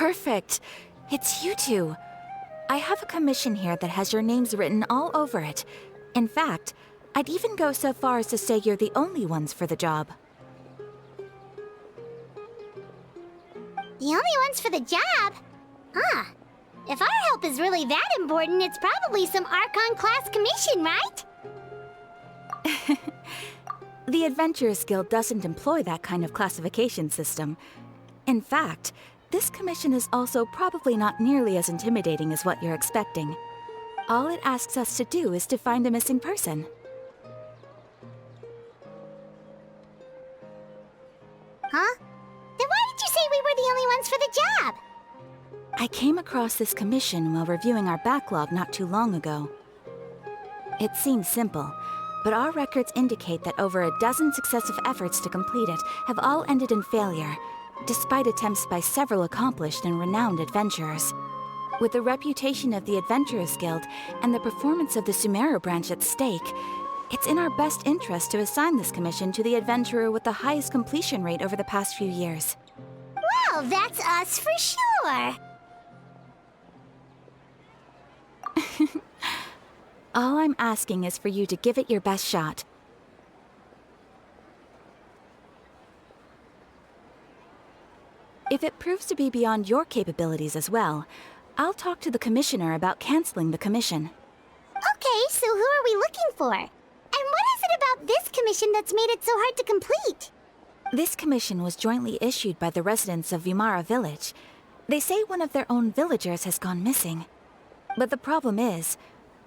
Perfect. It's you two. I have a commission here that has your names written all over it. In fact, I'd even go so far as to say you're the only ones for the job. The only ones for the job? Huh. If our help is really that important, it's probably some Archon-class commission, right? The Adventurers Guild doesn't employ that kind of classification system. In fact, this commission is also probably not nearly as intimidating as what you're expecting. All it asks us to do is to find a missing person. Huh? Then why did you say we were the only ones for the job? I came across this commission while reviewing our backlog not too long ago. It seems simple, but our records indicate that over a dozen successive efforts to complete it have all ended in failure, despite attempts by several accomplished and renowned adventurers. With the reputation of the Adventurers Guild and the performance of the Sumeru branch at stake, it's in our best interest to assign this commission to the adventurer with the highest completion rate over the past few years. Well, that's us for sure! All I'm asking is for you to give it your best shot. If it proves to be beyond your capabilities as well, I'll talk to the Commissioner about canceling the commission. Okay, so who are we looking for? And what is it about this commission that's made it so hard to complete? This commission was jointly issued by the residents of Vimara Village. They say one of their own villagers has gone missing. But the problem is,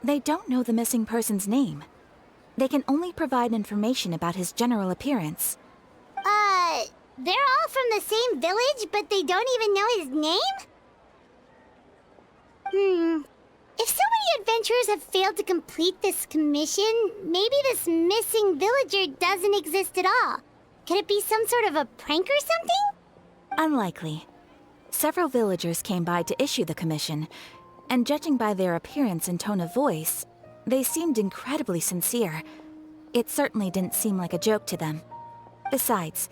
they don't know the missing person's name. They can only provide information about his general appearance. They're all from the same village, but they don't even know his name? If so many adventurers have failed to complete this commission, maybe this missing villager doesn't exist at all. Could it be some sort of a prank or something? Unlikely. Several villagers came by to issue the commission, and judging by their appearance and tone of voice, they seemed incredibly sincere. It certainly didn't seem like a joke to them. Besides,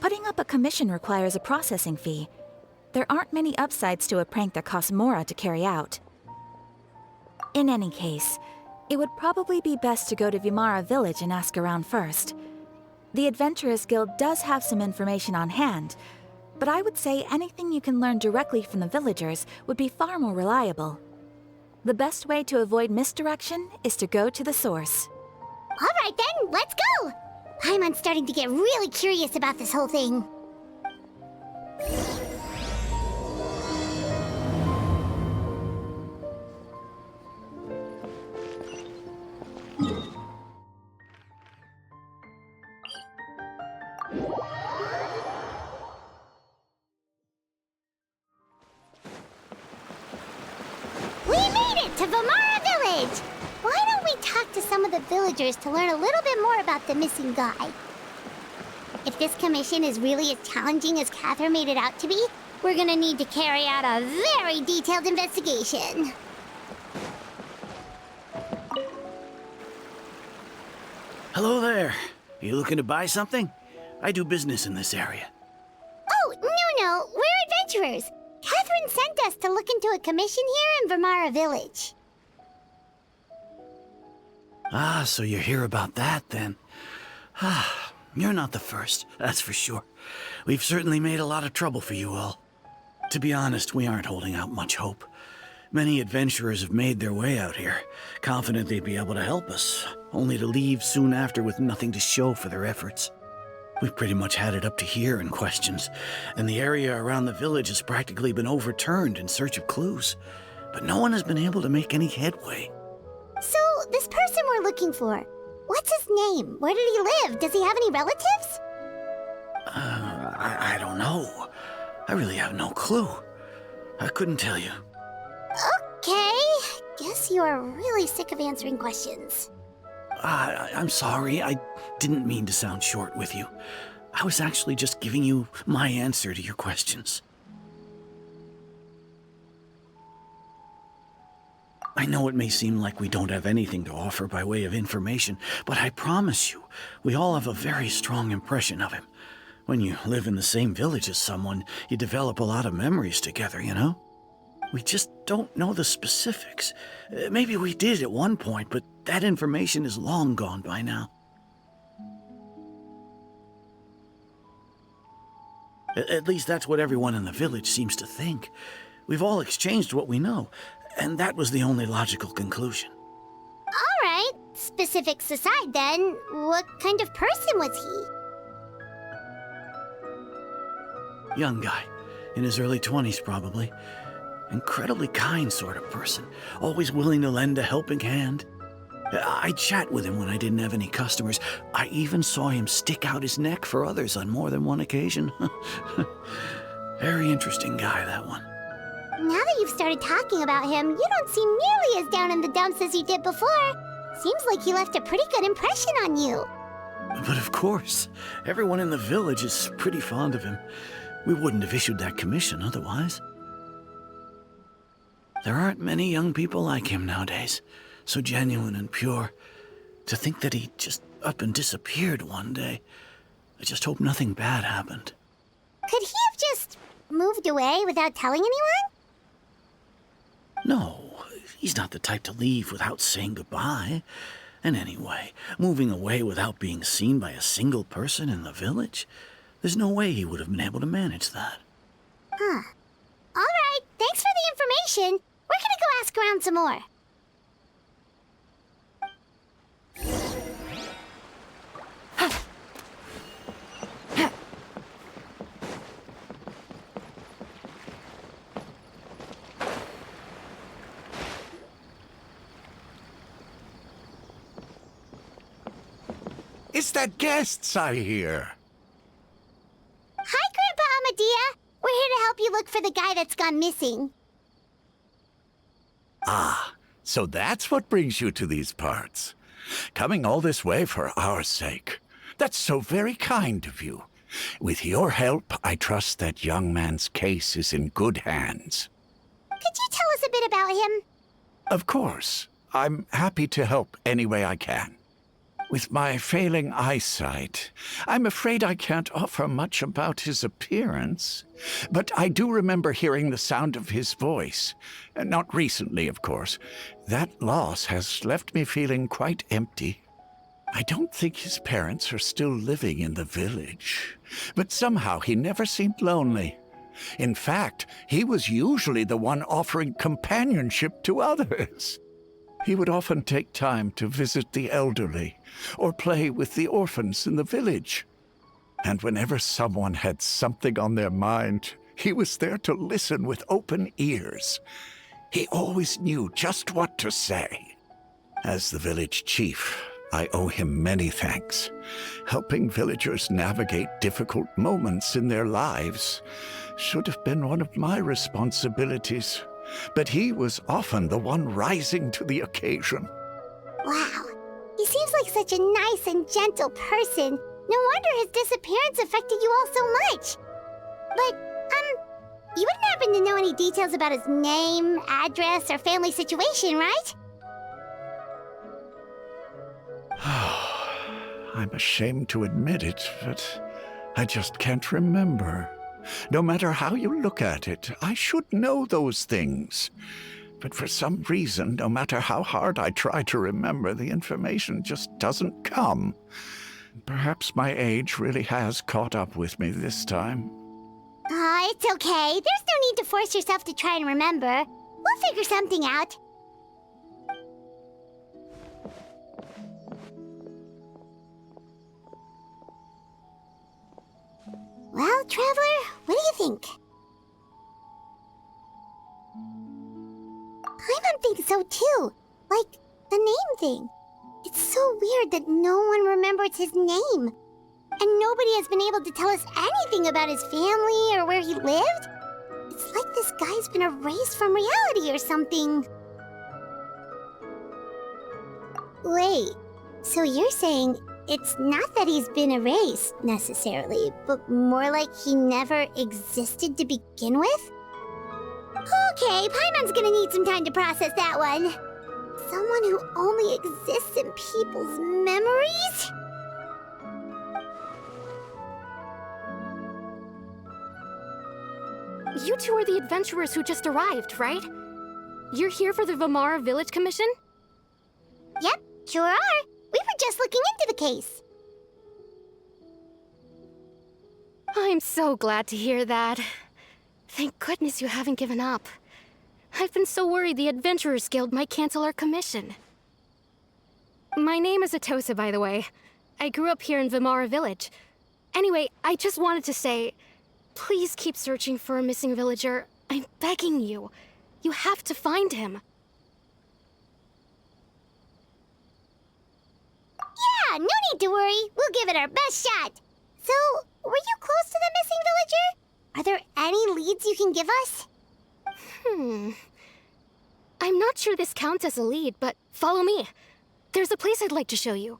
putting up a commission requires a processing fee. There aren't many upsides to a prank that costs Mora to carry out. In any case, it would probably be best to go to Vimara Village and ask around first. The Adventurers Guild does have some information on hand, but I would say anything you can learn directly from the villagers would be far more reliable. The best way to avoid misdirection is to go to the source. All right then, let's go! I'm starting to get really curious about this whole thing. We made it to Vimara Village! Why don't we talk to some of the villagers to learn a little bit more about the missing guy? If this commission is really as challenging as Catherine made it out to be, we're gonna need to carry out a very detailed investigation. Hello there. You looking to buy something? I do business in this area. Oh, no, we're adventurers. Catherine sent us to look into a commission here in Vimara Village. Ah, so you're here about that, then. Ah, you're not the first, that's for sure. We've certainly made a lot of trouble for you all. To be honest, we aren't holding out much hope. Many adventurers have made their way out here, confident they'd be able to help us, only to leave soon after with nothing to show for their efforts. We've pretty much had it up to here in questions, and the area around the village has practically been overturned in search of clues, but no one has been able to make any headway. So, this person we're looking for, what's his name? Where did he live? Does he have any relatives? I don't know. I really have no clue. I couldn't tell you. Okay, guess you are really sick of answering questions. I'm sorry, I didn't mean to sound short with you. I was actually just giving you my answer to your questions. I know it may seem like we don't have anything to offer by way of information, but I promise you, we all have a very strong impression of him. When you live in the same village as someone, you develop a lot of memories together, you know? We just don't know the specifics. Maybe we did at one point, but that information is long gone by now. At least that's what everyone in the village seems to think. We've all exchanged what we know, and that was the only logical conclusion. All right, specifics aside then, what kind of person was he? Young guy, in his early 20s probably. Incredibly kind sort of person, always willing to lend a helping hand. I'd chat with him when I didn't have any customers. I even saw him stick out his neck for others on more than one occasion. Very interesting guy, that one. Now that you've started talking about him, you don't seem nearly as down in the dumps as you did before. Seems like he left a pretty good impression on you. But of course, everyone in the village is pretty fond of him. We wouldn't have issued that commission otherwise. There aren't many young people like him nowadays, so genuine and pure. To think that he just up and disappeared one day. I just hope nothing bad happened. Could he have just moved away without telling anyone? No, he's not the type to leave without saying goodbye. And anyway, moving away without being seen by a single person in the village? There's no way he would have been able to manage that. Huh. All right, thanks for the information. We're gonna go ask around some more. It's that guests I hear. Hi, Grandpa Amadia. We're here to help you look for the guy that's gone missing. Ah, so that's what brings you to these parts. Coming all this way for our sake. That's so very kind of you. With your help, I trust that young man's case is in good hands. Could you tell us a bit about him? Of course. I'm happy to help any way I can. With my failing eyesight, I'm afraid I can't offer much about his appearance. But I do remember hearing the sound of his voice. Not recently, of course. That loss has left me feeling quite empty. I don't think his parents are still living in the village. But somehow he never seemed lonely. In fact, he was usually the one offering companionship to others. He would often take time to visit the elderly or play with the orphans in the village. And whenever someone had something on their mind, he was there to listen with open ears. He always knew just what to say. As the village chief, I owe him many thanks. Helping villagers navigate difficult moments in their lives should have been one of my responsibilities. But he was often the one rising to the occasion. Wow. He seems like such a nice and gentle person. No wonder his disappearance affected you all so much. But, you wouldn't happen to know any details about his name, address, or family situation, right? I'm ashamed to admit it, but I just can't remember. No matter how you look at it, I should know those things. But for some reason, no matter how hard I try to remember, the information just doesn't come. Perhaps my age really has caught up with me this time. It's okay. There's no need to force yourself to try and remember. We'll figure something out. Well, Traveler, what do you think? Paimon thinks so too. Like, the name thing. It's so weird that no one remembers his name. And nobody has been able to tell us anything about his family or where he lived. It's like this guy's been erased from reality or something. Wait, so you're saying it's not that he's been erased, necessarily, but more like he never existed to begin with? Okay, Paimon's gonna need some time to process that one. Someone who only exists in people's memories? You two are the adventurers who just arrived, right? You're here for the Vamara Village Commission? Yep, sure are. We were just looking into the case. I'm so glad to hear that. Thank goodness you haven't given up. I've been so worried the Adventurers Guild might cancel our commission. My name is Atosa, by the way. I grew up here in Vamara Village. Anyway, I just wanted to say, please keep searching for a missing villager. I'm begging you. You have to find him. Yeah, no need to worry. We'll give it our best shot. So, were you close to the missing villager? Are there any leads you can give us? I'm not sure this counts as a lead, but follow me. There's a place I'd like to show you.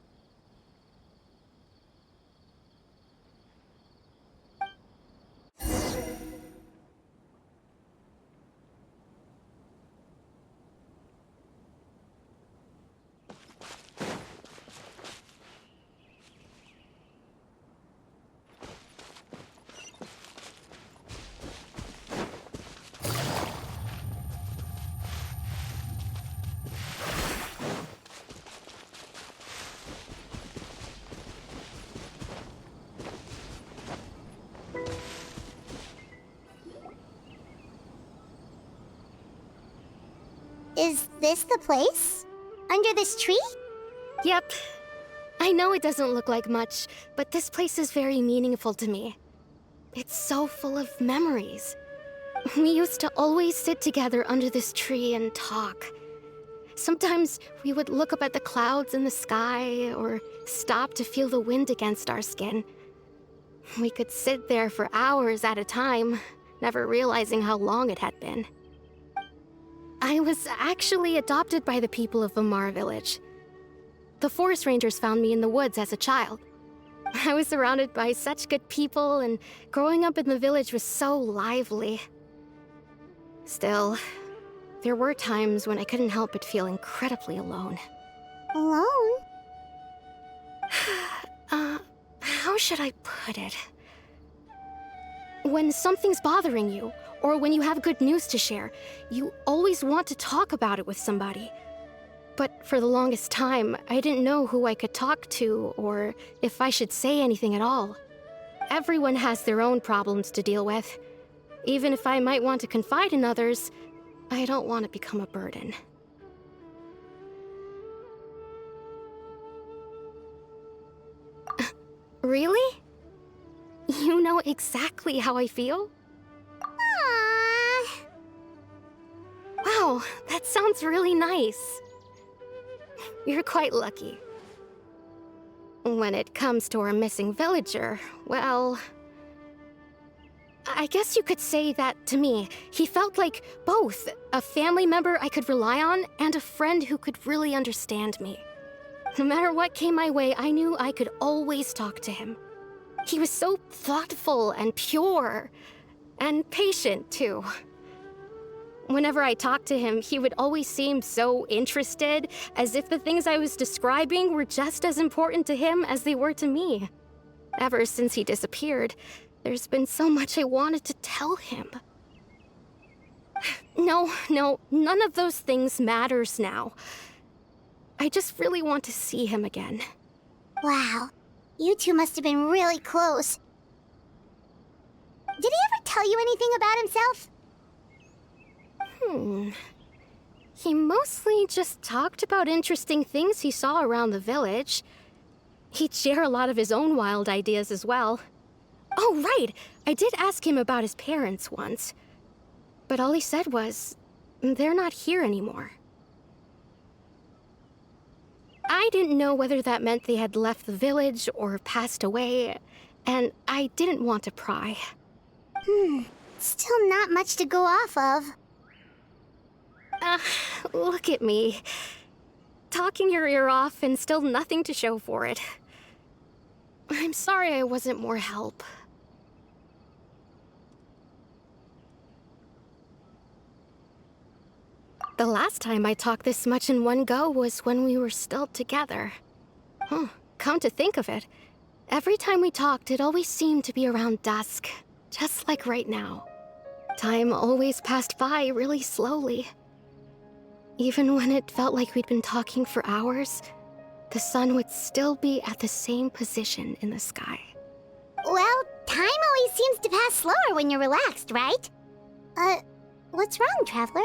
Is this the place? Under this tree? Yep. I know it doesn't look like much, but this place is very meaningful to me. It's so full of memories. We used to always sit together under this tree and talk. Sometimes we would look up at the clouds in the sky, or stop to feel the wind against our skin. We could sit there for hours at a time, never realizing how long it had been. I was actually adopted by the people of Vamara Village. The forest rangers found me in the woods as a child. I was surrounded by such good people, and growing up in the village was so lively. Still, there were times when I couldn't help but feel incredibly alone. Alone? How should I put it? When something's bothering you, or when you have good news to share, you always want to talk about it with somebody. But for the longest time, I didn't know who I could talk to, or if I should say anything at all. Everyone has their own problems to deal with. Even if I might want to confide in others, I don't want to become a burden. Really? You know exactly how I feel? Aww. Wow, that sounds really nice. You're quite lucky. When it comes to our missing villager, well, I guess you could say that to me. He felt like both a family member I could rely on and a friend who could really understand me. No matter what came my way, I knew I could always talk to him. He was so thoughtful and pure, and patient too. Whenever I talked to him, he would always seem so interested, as if the things I was describing were just as important to him as they were to me. Ever since he disappeared, there's been so much I wanted to tell him. No, none of those things matters now. I just really want to see him again. Wow. You two must have been really close. Did he ever tell you anything about himself? He mostly just talked about interesting things he saw around the village. He'd share a lot of his own wild ideas as well. Oh, right! I did ask him about his parents once. But all he said was, they're not here anymore. I didn't know whether that meant they had left the village or passed away, and I didn't want to pry. Still not much to go off of. Look at me. Talking your ear off and still nothing to show for it. I'm sorry I wasn't more help. The last time I talked this much in one go was when we were still together. Come to think of it, every time we talked, it always seemed to be around dusk, just like right now. Time always passed by really slowly. Even when it felt like we'd been talking for hours, the sun would still be at the same position in the sky. Well, time always seems to pass slower when you're relaxed, right? What's wrong, Traveler?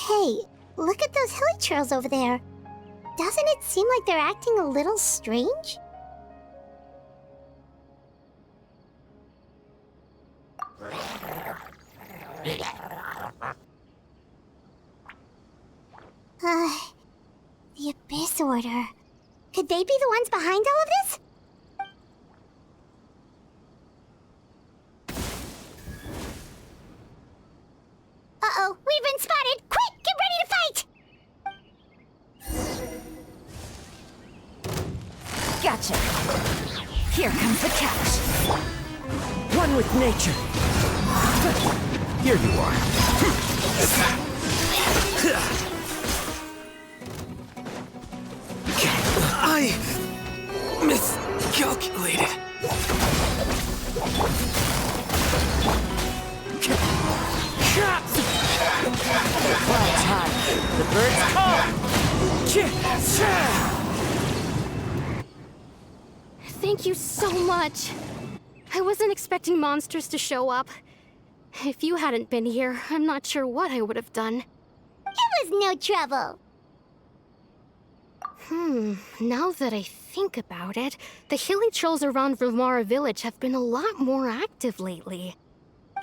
Hey, look at those hilly trails over there. Doesn't it seem like they're acting a little strange? The Abyss Order. Could they be the ones behind all of this? Uh-oh, we've been spotted! Quick, get ready to fight! Gotcha. Here comes the catch. One with nature. Here you are. I miscalculated. Clouds high. The birds call. Thank you so much. I wasn't expecting monsters to show up. If you hadn't been here, I'm not sure what I would have done. It was no trouble. Now that I think about it, the hilly trolls around Vimara village have been a lot more active lately.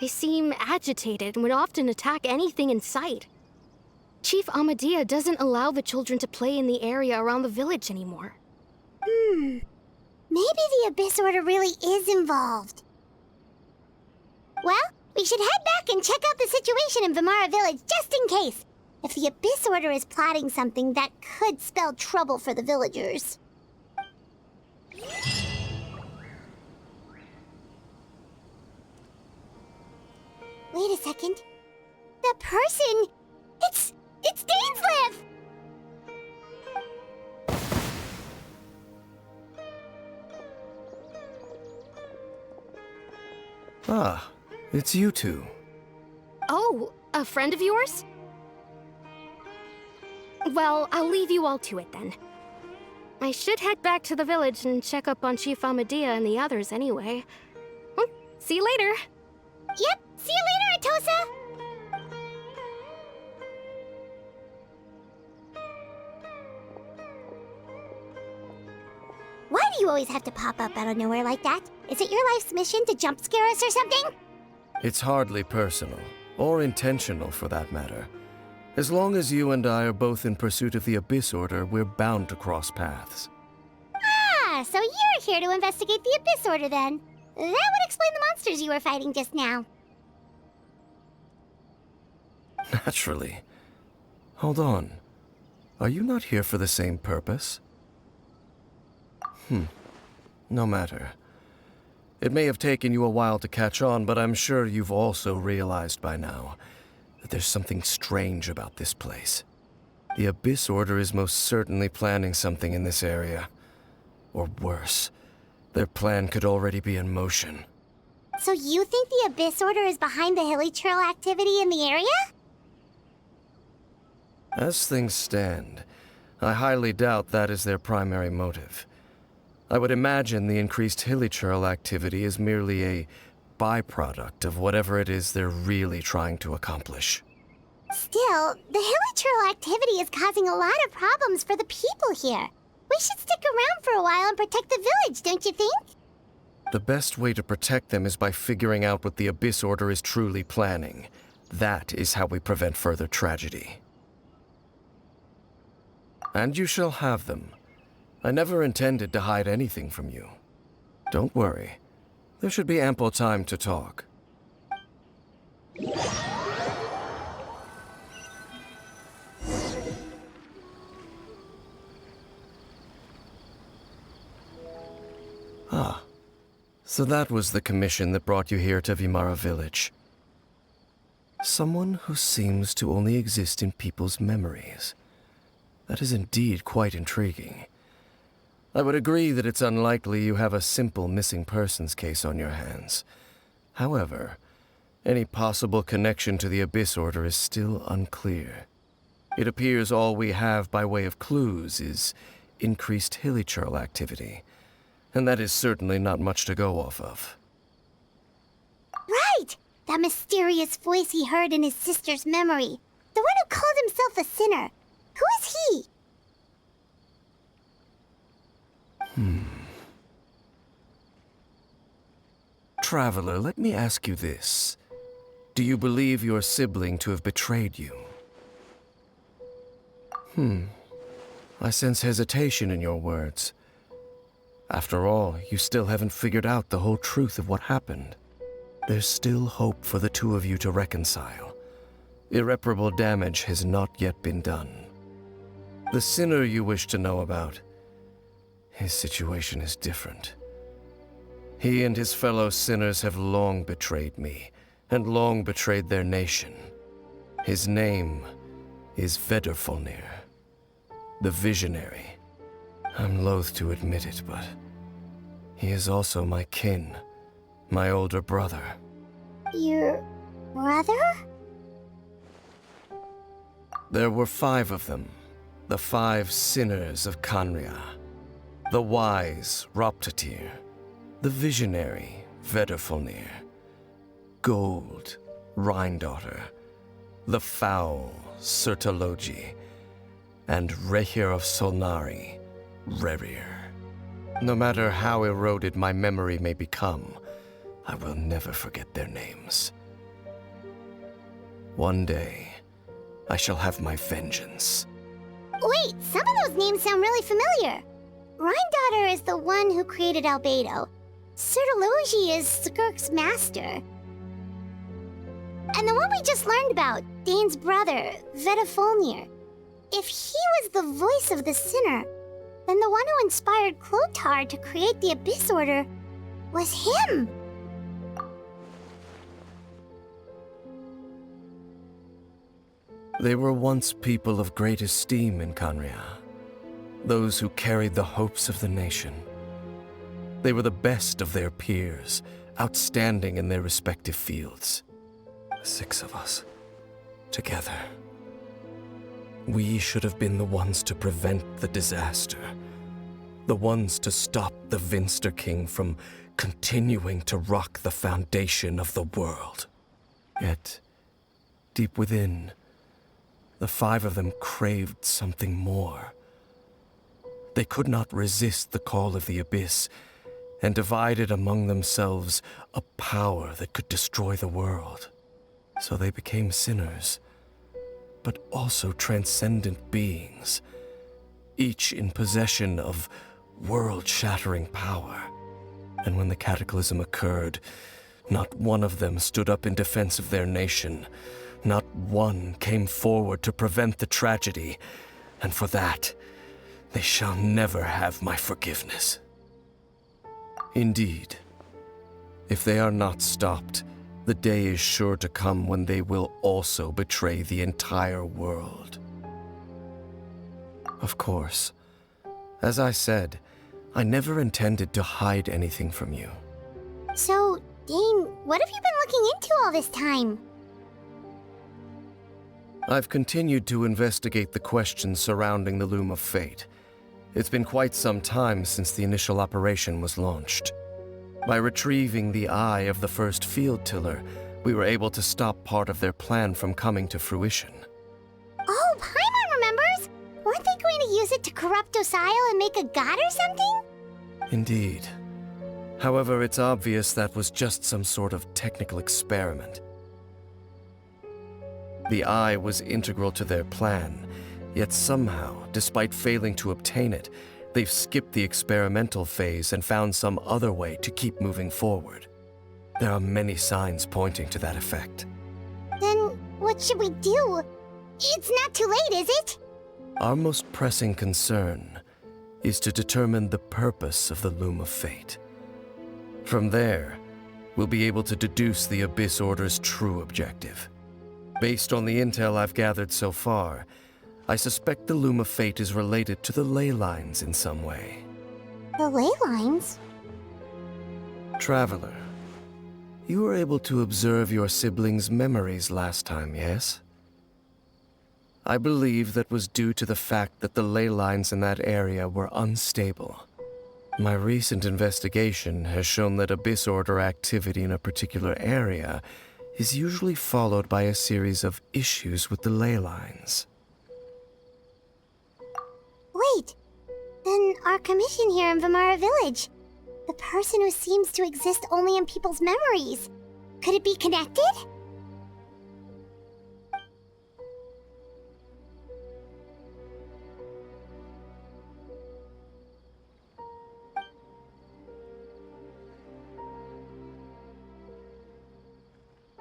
They seem agitated and would often attack anything in sight. Chief Amadia doesn't allow the children to play in the area around the village anymore. Maybe the Abyss Order really is involved. Well, we should head back and check out the situation in Vimara village just in case. If the Abyss Order is plotting something, that could spell trouble for the villagers. Wait a second. That person... It's Dainsleif! Ah, it's you two. Oh, a friend of yours? Well, I'll leave you all to it then. I should head back to the village and check up on Chief Amadia and the others anyway. Well, see you later. Yep, see you later, Atosa! Why do you always have to pop up out of nowhere like that? Is it your life's mission to jump scare us or something? It's hardly personal, or intentional for that matter. As long as you and I are both in pursuit of the Abyss Order, we're bound to cross paths. Ah, so you're here to investigate the Abyss Order then. That would explain the monsters you were fighting just now. Naturally. Hold on. Are you not here for the same purpose? No matter. It may have taken you a while to catch on, but I'm sure you've also realized by now that there's something strange about this place. The Abyss Order is most certainly planning something in this area. Or worse, their plan could already be in motion. So you think the Abyss Order is behind the hilly trail activity in the area? As things stand, I highly doubt that is their primary motive. I would imagine the increased hilly trail activity is merely a byproduct of whatever it is they're really trying to accomplish. Still, the hilly trail activity is causing a lot of problems for the people here. We should stick around for a while and protect the village, don't you think? The best way to protect them is by figuring out what the Abyss Order is truly planning. That is how we prevent further tragedy. And you shall have them. I never intended to hide anything from you. Don't worry. There should be ample time to talk. Ah, So that was the commission that brought you here to Vimara Village. Someone who seems to only exist in people's memories. That is indeed quite intriguing. I would agree that it's unlikely you have a simple missing persons case on your hands. However, any possible connection to the Abyss Order is still unclear. It appears all we have by way of clues is increased hilichurl activity, and that is certainly not much to go off of. Right! That mysterious voice he heard in his sister's memory. The one who called himself a sinner. Who is he? Traveler, let me ask you this. Do you believe your sibling to have betrayed you? I sense hesitation in your words. After all, you still haven't figured out the whole truth of what happened. There's still hope for the two of you to reconcile. Irreparable damage has not yet been done. The sinner you wish to know about, his situation is different. He and his fellow sinners have long betrayed me, and long betrayed their nation. His name is Vedrfolnir, the Visionary. I'm loath to admit it, but he is also my kin, my older brother. Your brother? There were 5 of them, the 5 sinners of Khaenri'ah. The wise Roptatyr, the visionary Vedrfolnir, Gold Rhine-daughter, the foul Sertologi, and Rehir of Solnari, Rerir. No matter how eroded my memory may become, I will never forget their names. One day, I shall have my vengeance. Wait, some of those names sound really familiar. Rhine-daughter is the one who created Albedo. Sertologi is Skirk's master. And the one we just learned about, Daine's brother, Vedrfolnir. If he was the voice of the sinner, then the one who inspired Clothar to create the Abyss Order was him. They were once people of great esteem in Khaenri'ah, those who carried the hopes of the nation. They were the best of their peers, outstanding in their respective fields. 6 of us, together. We should have been the ones to prevent the disaster, the ones to stop the Vinster King from continuing to rock the foundation of the world. Yet, deep within, the 5 of them craved something more. They could not resist the call of the Abyss, and divided among themselves a power that could destroy the world. So they became sinners, but also transcendent beings, each in possession of world-shattering power. And when the cataclysm occurred, not one of them stood up in defense of their nation. Not one came forward to prevent the tragedy, and for that, they shall never have my forgiveness. Indeed, if they are not stopped, the day is sure to come when they will also betray the entire world. Of course, as I said, I never intended to hide anything from you. So, Daine, what have you been looking into all this time? I've continued to investigate the questions surrounding the Loom of Fate. It's been quite some time since the initial operation was launched. By retrieving the eye of the first field tiller, we were able to stop part of their plan from coming to fruition. Oh, Paimon remembers! Weren't they going to use it to corrupt Osial and make a god or something? Indeed. However, it's obvious that was just some sort of technical experiment. The eye was integral to their plan, yet somehow, despite failing to obtain it, they've skipped the experimental phase and found some other way to keep moving forward. There are many signs pointing to that effect. Then what should we do? It's not too late, is it? Our most pressing concern is to determine the purpose of the Loom of Fate. From there, we'll be able to deduce the Abyss Order's true objective. Based on the intel I've gathered so far, I suspect the Loom of Fate is related to the ley lines in some way. The ley lines? Traveler, you were able to observe your siblings' memories last time, yes? I believe that was due to the fact that the ley lines in that area were unstable. My recent investigation has shown that Abyss Order activity in a particular area is usually followed by a series of issues with the ley lines. Wait, then our commission here in Vamara Village, the person who seems to exist only in people's memories, could it be connected?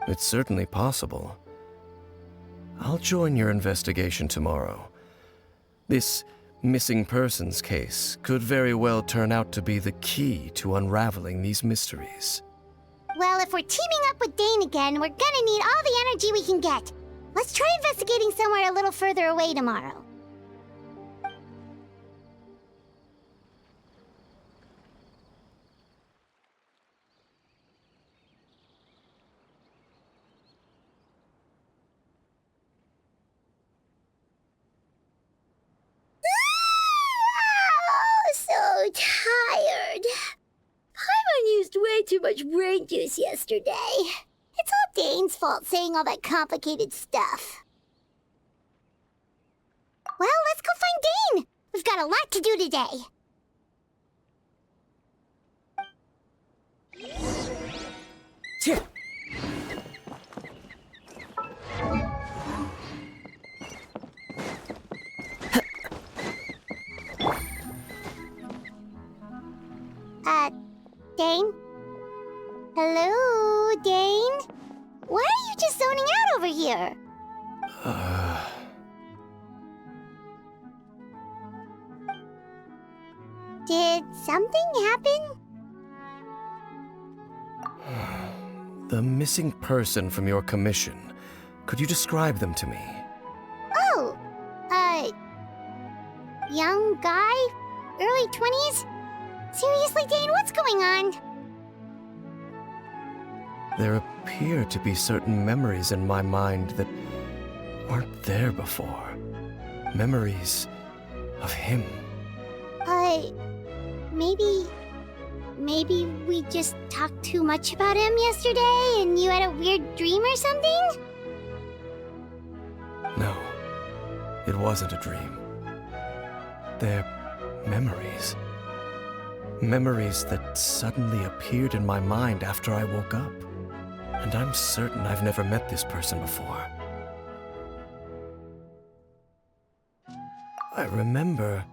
It's certainly possible. I'll join your investigation tomorrow. This missing persons case could very well turn out to be the key to unraveling these mysteries. Well, if we're teaming up with Daine again, we're gonna need all the energy we can get. Let's try investigating somewhere a little further away tomorrow. So tired. Paimon used way too much brain juice yesterday. It's all Daine's fault saying all that complicated stuff. Well, let's go find Daine. We've got a lot to do today. Daine? Hello, Daine? Why are you just zoning out over here? Did something happen? The missing person from your commission. Could you describe them to me? Oh, young guy? Early 20s? Seriously, Daine, what's going on? There appear to be certain memories in my mind that weren't there before. Memories of him. Maybe we just talked too much about him yesterday and you had a weird dream or something? No, it wasn't a dream. They're memories. Memories that suddenly appeared in my mind after I woke up. And I'm certain I've never met this person before. I remember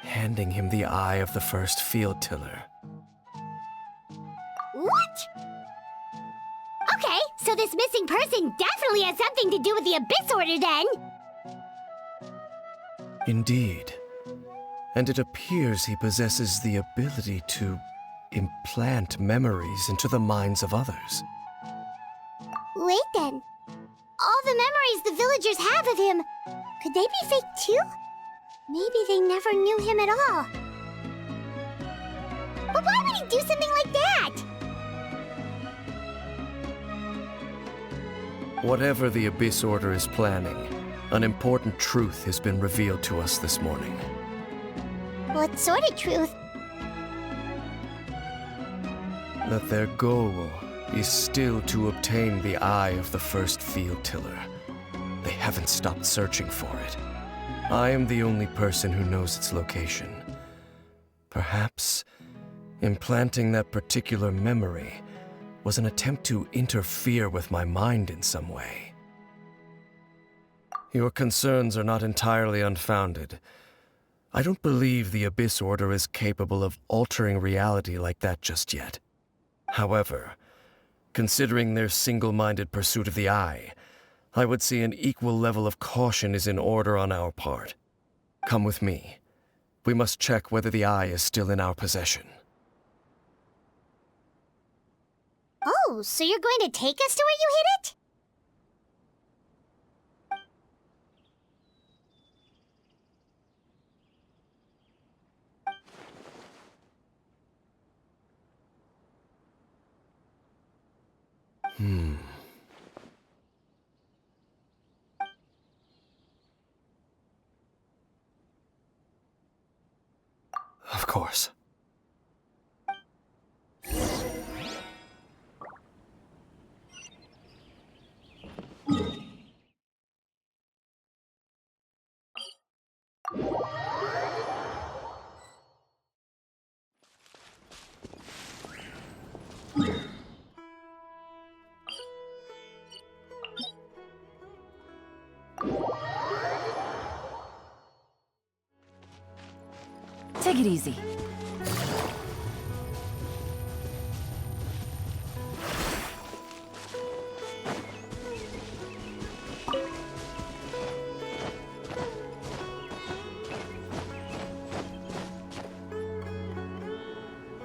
handing him the eye of the first field tiller. What? Okay, so this missing person definitely has something to do with the Abyss Order then! Indeed. And it appears he possesses the ability to implant memories into the minds of others. Wait then. All the memories the villagers have of him, could they be fake too? Maybe they never knew him at all. But why would he do something like that? Whatever the Abyss Order is planning, an important truth has been revealed to us this morning. What sort of truth? That their goal is still to obtain the eye of the first field tiller. They haven't stopped searching for it. I am the only person who knows its location. Perhaps implanting that particular memory was an attempt to interfere with my mind in some way. Your concerns are not entirely unfounded. I don't believe the Abyss Order is capable of altering reality like that just yet. However, considering their single-minded pursuit of the eye, I would say an equal level of caution is in order on our part. Come with me. We must check whether the eye is still in our possession. Oh, so you're going to take us to where you hid it? Of course. Take it easy.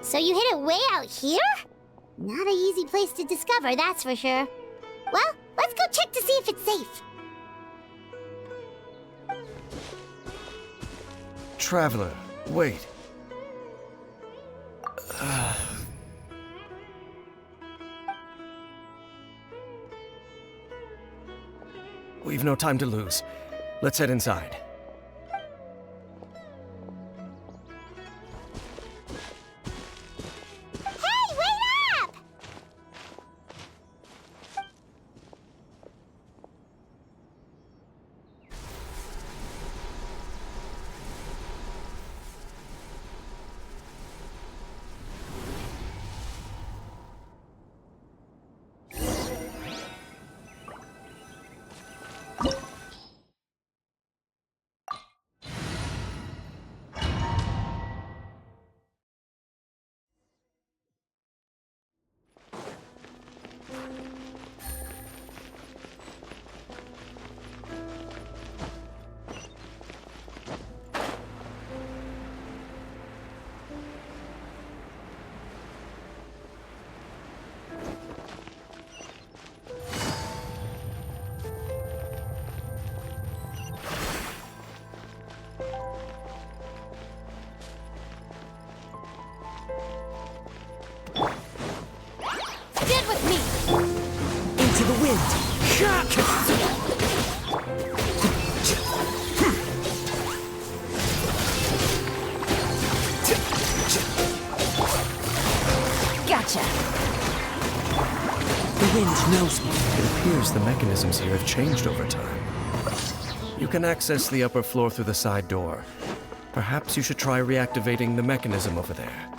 So you hid it way out here? Not an easy place to discover, that's for sure. Well, let's go check to see if it's safe. Traveler, wait. We've no time to lose. Let's head inside. Hey, wait up! Get with me! Into the wind! Gotcha! The wind knows me. It appears the mechanisms here have changed over time. You can access the upper floor through the side door. Perhaps you should try reactivating the mechanism over there.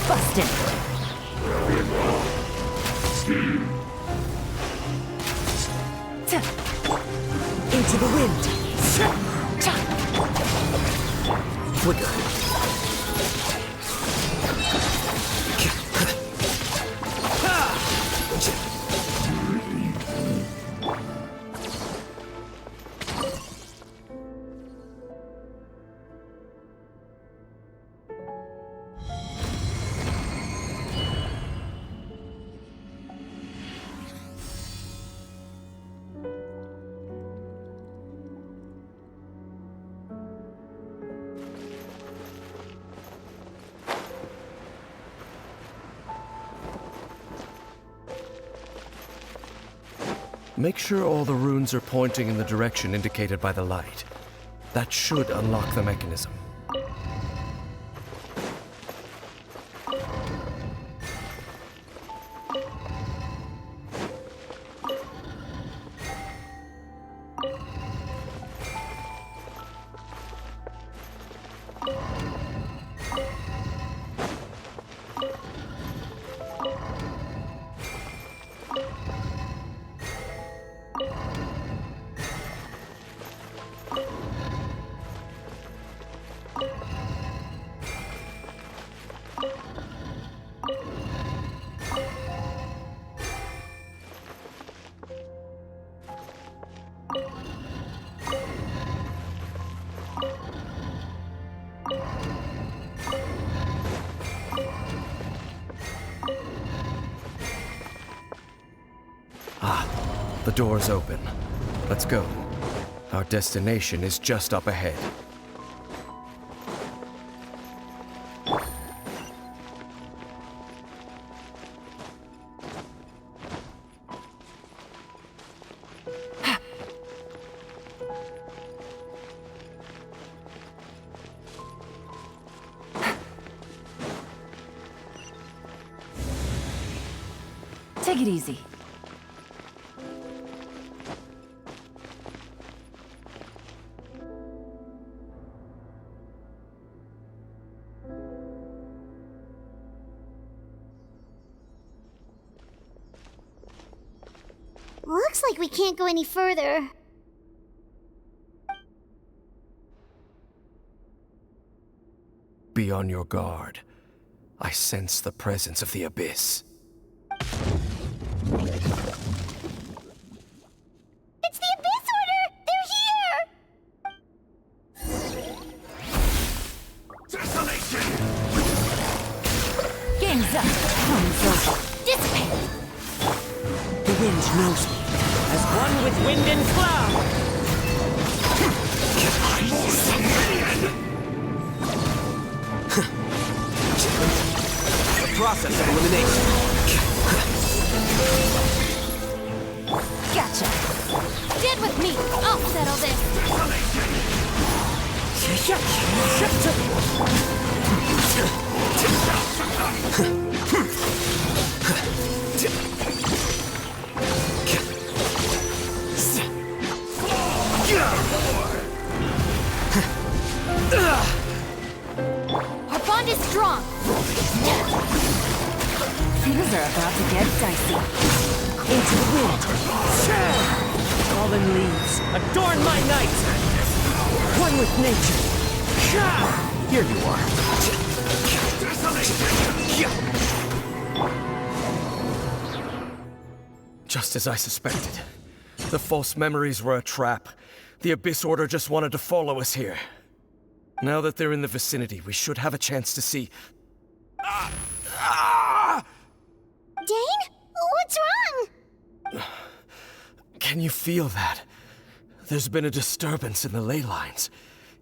Busted! Into the wind! Flicker! Make sure all the runes are pointing in the direction indicated by the light. That should unlock the mechanism. door's open. Let's go. Our destination is just up ahead. Take it easy. Looks like we can't go any further. Be on your guard. I sense the presence of the Abyss. It's the Abyss Order! They're here! Desolation! Game's up. Time's over. Dissipate! The wind knows me, as one with wind and cloud. The process of elimination. Gotcha. Get with me! I'll settle this! Our bond is strong! Things are about to get dicey. Into the wind. Fallen leaves, adorn my night! One with nature. Here you are. Just as I suspected. The false memories were a trap. The Abyss Order just wanted to follow us here. Now that they're in the vicinity, we should have a chance to see... Daine? What's wrong? Can you feel that? There's been a disturbance in the ley lines.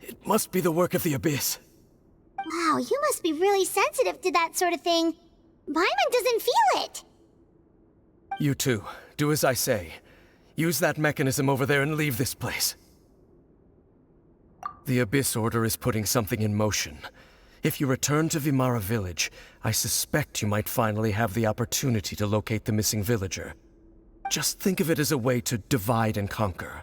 It must be the work of the Abyss. Wow, you must be really sensitive to that sort of thing. Paimon doesn't feel it. You too. Do as I say. Use that mechanism over there and leave this place. The Abyss Order is putting something in motion. If you return to Vimara Village, I suspect you might finally have the opportunity to locate the missing villager. Just think of it as a way to divide and conquer.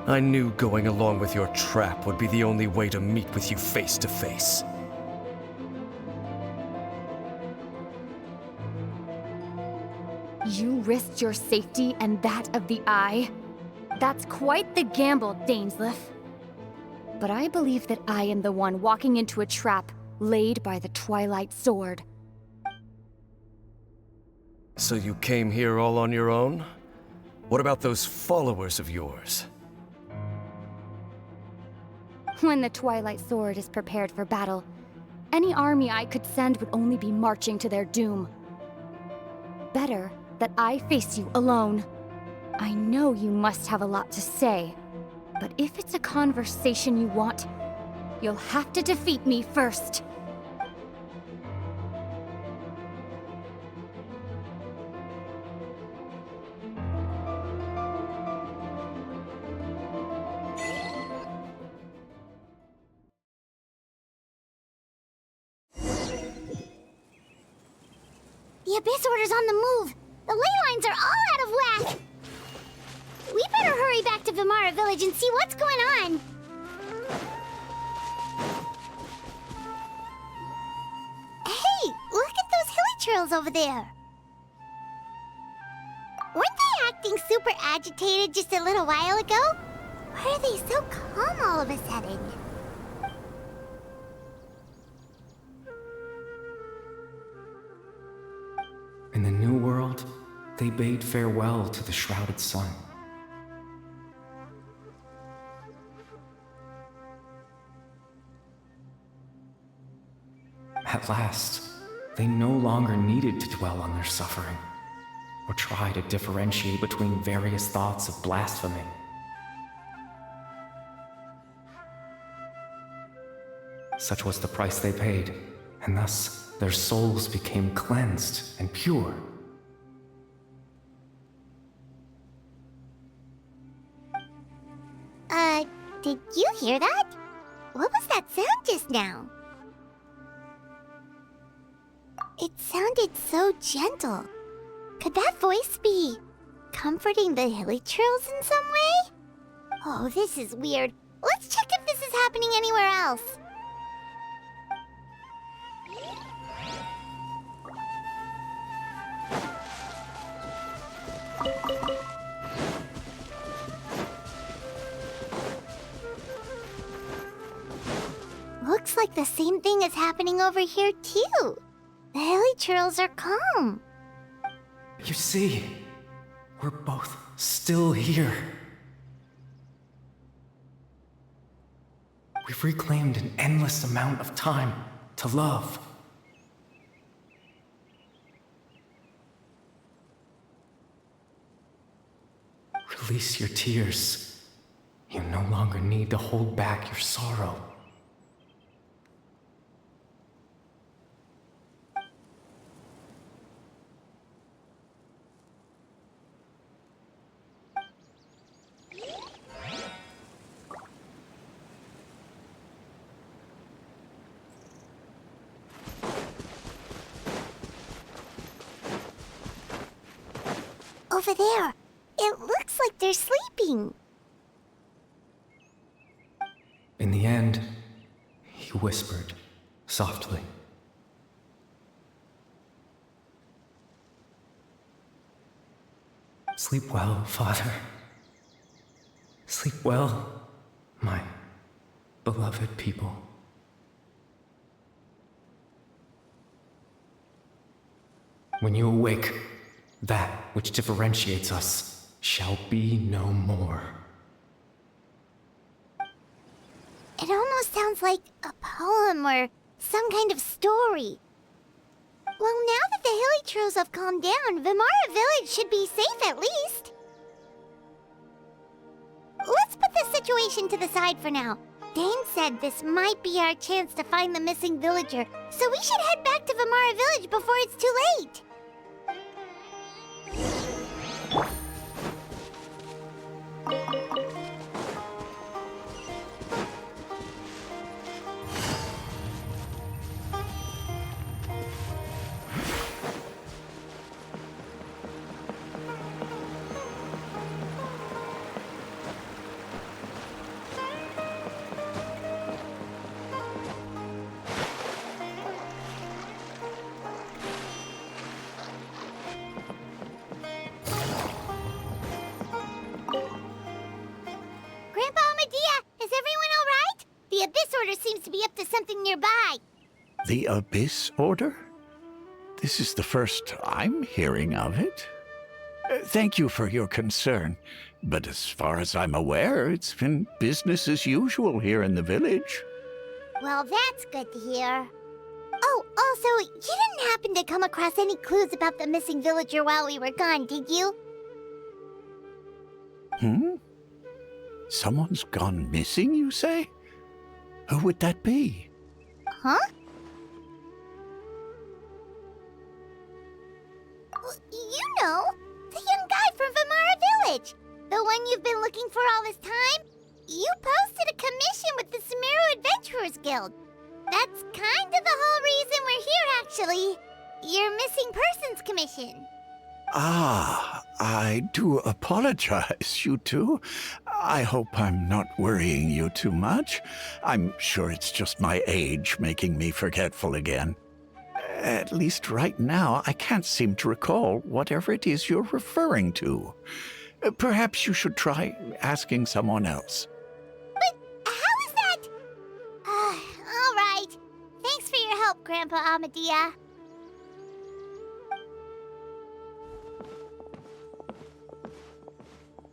I knew going along with your trap would be the only way to meet with you face to face. You risked your safety and that of the Eye? That's quite the gamble, Dainsleif. But I believe that I am the one walking into a trap laid by the Twilight Sword. So you came here all on your own? What about those followers of yours? When the Twilight Sword is prepared for battle, any army I could send would only be marching to their doom. Better that I face you alone. I know you must have a lot to say, but if it's a conversation you want, you'll have to defeat me first. The Abyss Order's on the move. The ley lines are all out of whack. We better hurry back to Vimara Village and see what's going on. Hey, look at those hilly trails over there. Weren't they acting super agitated just a little while ago? Why are they so calm all of a sudden? In the New World, they bade farewell to the shrouded sun. At last, they no longer needed to dwell on their suffering, or try to differentiate between various thoughts of blasphemy. Such was the price they paid, and thus their souls became cleansed and pure. Did you hear that? What was that sound just now? It sounded so gentle. Could that voice be comforting the hilly trails in some way? Oh, this is weird. Let's check if this is happening anywhere else. Looks like the same thing is happening over here too. The hilly trails are calm. You see, we're both still here. We've reclaimed an endless amount of time to love. Release your tears. You no longer need to hold back your sorrow. Over there. It looks like they're sleeping. In the end, he whispered softly. Sleep well, Father. Sleep well, my beloved people. When you awake, that which differentiates us shall be no more. It almost sounds like a poem or some kind of story. Well, now that the hilly trails have calmed down, Vimara Village should be safe at least. Let's put this situation to the side for now. Daine said this might be our chance to find the missing villager, so we should head back to Vimara Village before it's too late. The Abyss Order seems to be up to something nearby. The Abyss Order? This is the first I'm hearing of it. Thank you for your concern, but as far as I'm aware, it's been business as usual here in the village. Well, that's good to hear. Oh, also, you didn't happen to come across any clues about the missing villager while we were gone, did you? Someone's gone missing, you say? Who would that be? Huh? Well, you know, the young guy from Vimara Village. The one you've been looking for all this time. You posted a commission with the Sumeru Adventurers Guild. That's kind of the whole reason we're here, actually. your missing persons commission. Ah, I do apologize, you two. I hope I'm not worrying you too much. I'm sure it's just my age making me forgetful again. At least right now, I can't seem to recall whatever it is you're referring to. Perhaps you should try asking someone else. But how is that? All right. Thanks for your help, Grandpa Amadia.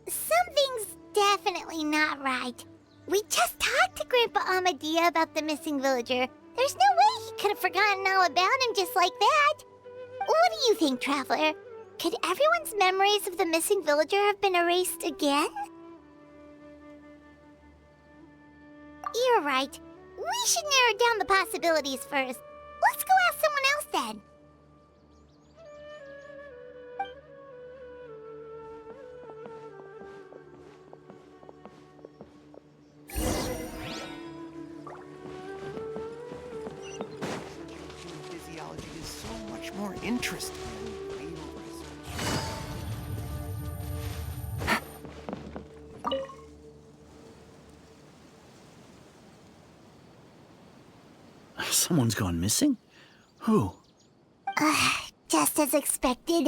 Something's definitely not right. We just talked to Grandpa Amadia about the missing villager. There's no way he could have forgotten all about him just like that. What do you think, Traveler? Could everyone's memories of the missing villager have been erased again? You're right. We should narrow down the possibilities first. Let's go ask someone else then. Physiology is so much more interesting than fatal research. Someone's gone missing? Who? Just as expected.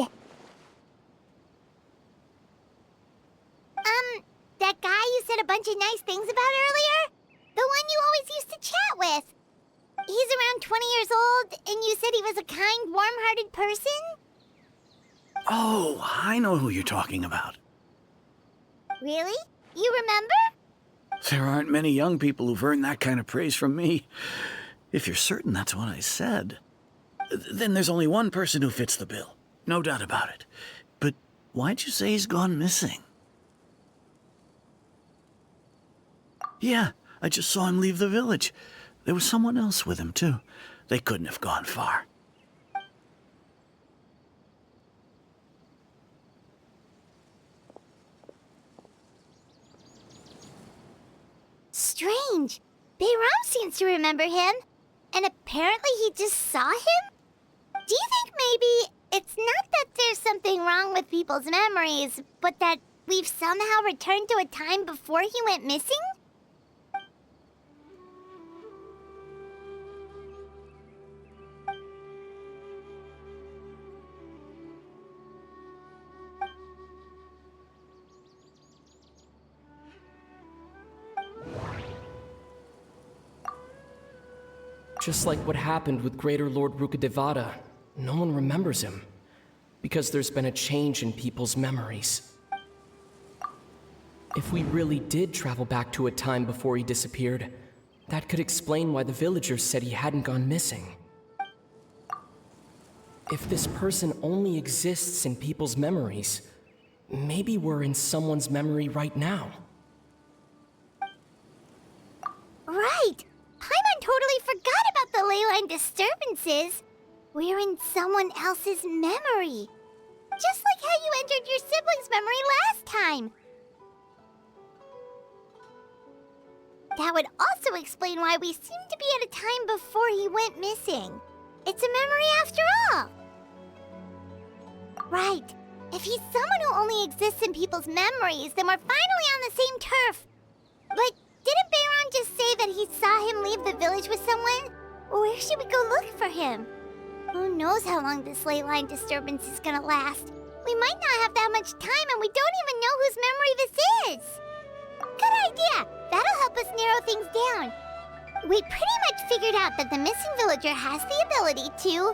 That guy you said a bunch of nice things about earlier? The one you always used to chat with. He's around 20 years old, and you said he was a kind, warm-hearted person? Oh, I know who you're talking about. Really? You remember? There aren't many young people who've earned that kind of praise from me. If you're certain that's what I said, then there's only one person who fits the bill. No doubt about it. But why'd you say he's gone missing? Yeah, I just saw him leave the village. There was someone else with him, too. They couldn't have gone far. Strange. Bayram seems to remember him. And apparently he just saw him? Do you think maybe it's not that there's something wrong with people's memories, but that we've somehow returned to a time before he went missing? Just like what happened with Greater Lord Rukkhadevata, no one remembers him, because there's been a change in people's memories. If we really did travel back to a time before he disappeared, that could explain why the villagers said he hadn't gone missing. If this person only exists in people's memories, maybe we're in someone's memory right now. Right! Paimon totally forgot about the ley line disturbances. We're in someone else's memory. Just like how you entered your sibling's memory last time. That would also explain why we seem to be at a time before he went missing. It's a memory after all. Right. If he's someone who only exists in people's memories, then we're finally on the same turf. But didn't Bayron just say that he saw him leave the village with someone? Where should we go look for him? Who knows how long this ley line disturbance is gonna last? We might not have that much time, and we don't even know whose memory this is. Good idea! That'll help us narrow things down. We pretty much figured out that the missing villager has the ability to...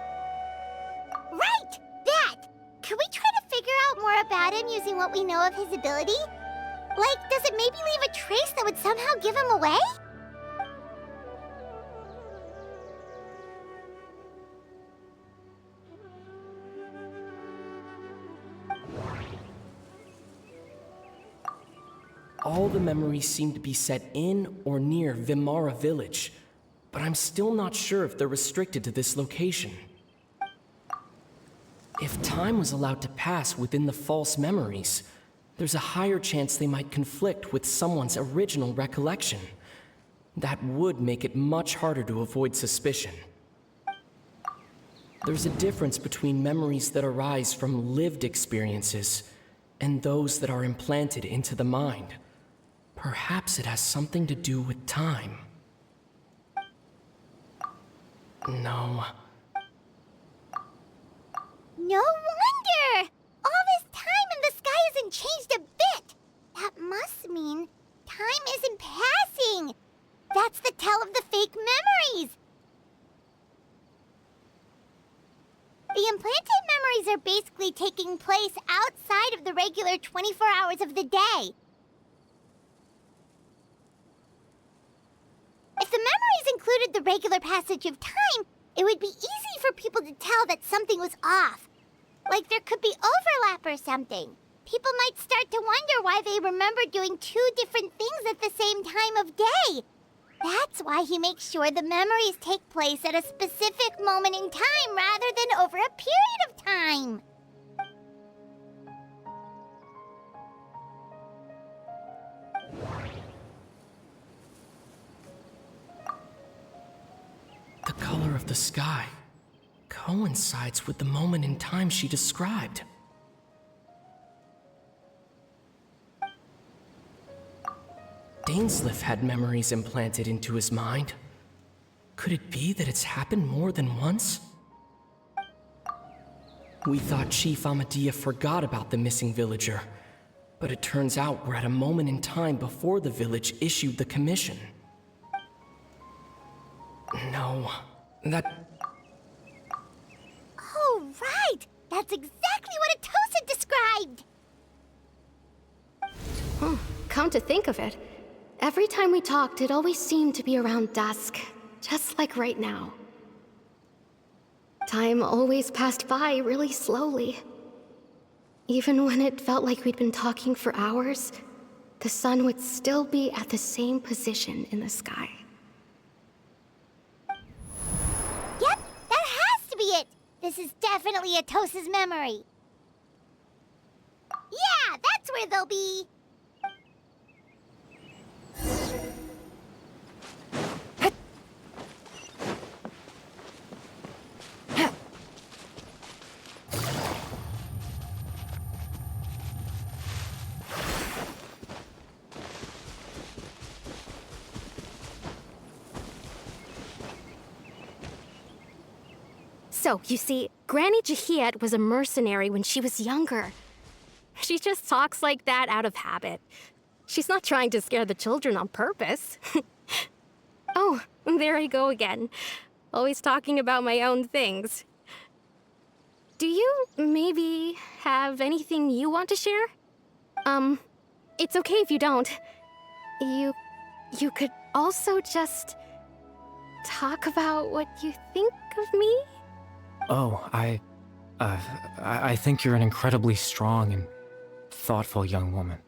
Right! That! Could we try to figure out more about him using what we know of his ability? Like, does it maybe leave a trace that would somehow give him away? All the memories seem to be set in or near Vimara village, but I'm still not sure if they're restricted to this location. If time was allowed to pass within the false memories, there's a higher chance they might conflict with someone's original recollection. That would make it much harder to avoid suspicion. There's a difference between memories that arise from lived experiences and those that are implanted into the mind. Perhaps it has something to do with time. No. No wonder! All this time in the sky hasn't changed a bit! That must mean time isn't passing! That's the tell of the fake memories! The implanted memories are basically taking place outside of the regular 24 hours of the day. If the memories included the regular passage of time, it would be easy for people to tell that something was off. Like there could be overlap or something. People might start to wonder why they remember doing two different things at the same time of day. That's why he makes sure the memories take place at a specific moment in time rather than over a period of time. The color of the sky coincides with the moment in time she described. Dainsleif had memories implanted into his mind. Could it be that it's happened more than once? We thought Chief Amadia forgot about the missing villager, but it turns out we're at a moment in time before the village issued the commission. No, that... Oh, right! That's exactly what Atosa described! Come to think of it, every time we talked, it always seemed to be around dusk, just like right now. Time always passed by really slowly. Even when it felt like we'd been talking for hours, the sun would still be at the same position in the sky. Yep, that has to be it! This is definitely Atosa's memory. Yeah, that's where they'll be! So, you see, Granny Jahiet was a mercenary when she was younger. She just talks like that out of habit. She's not trying to scare the children on purpose. Oh, there I go again. Always talking about my own things. Do you maybe have anything you want to share? It's okay if you don't. You could also just talk about what you think of me? Oh, I think you're an incredibly strong and thoughtful young woman.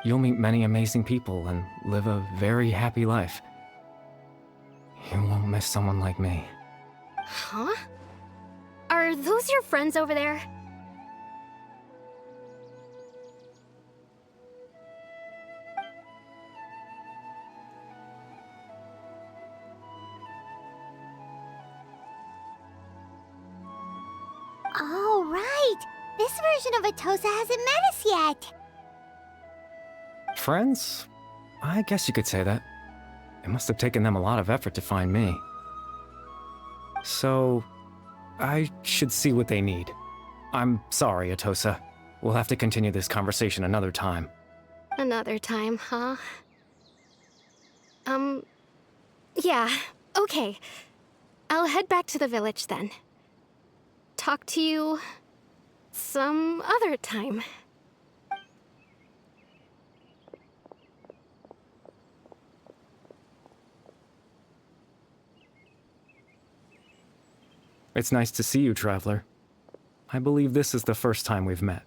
You'll meet many amazing people and live a very happy life. You won't miss someone like me. Huh? Are those your friends over there? Oh, right! This version of Atosa hasn't met us yet! Friends? I guess you could say that. It must have taken them a lot of effort to find me. So, I should see what they need. I'm sorry, Atosa. We'll have to continue this conversation another time. Another time, huh? Yeah, okay. I'll head back to the village then. Talk to you some other time. It's nice to see you, Traveler. I believe this is the first time we've met.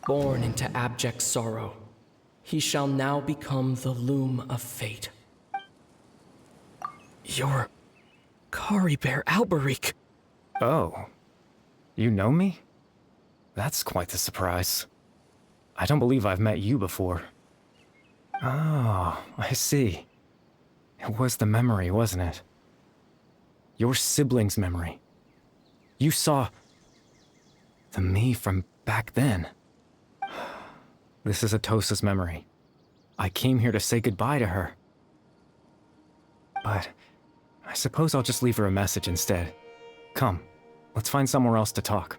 Born into abject sorrow, he shall now become the Loom of Fate. You're Caribert Alberic. Oh, you know me? That's quite the surprise. I don't believe I've met you before. Oh, I see. It was the memory, wasn't it? Your sibling's memory. You saw the me from back then. This is Atosa's memory. I came here to say goodbye to her. But I suppose I'll just leave her a message instead. Come, let's find somewhere else to talk.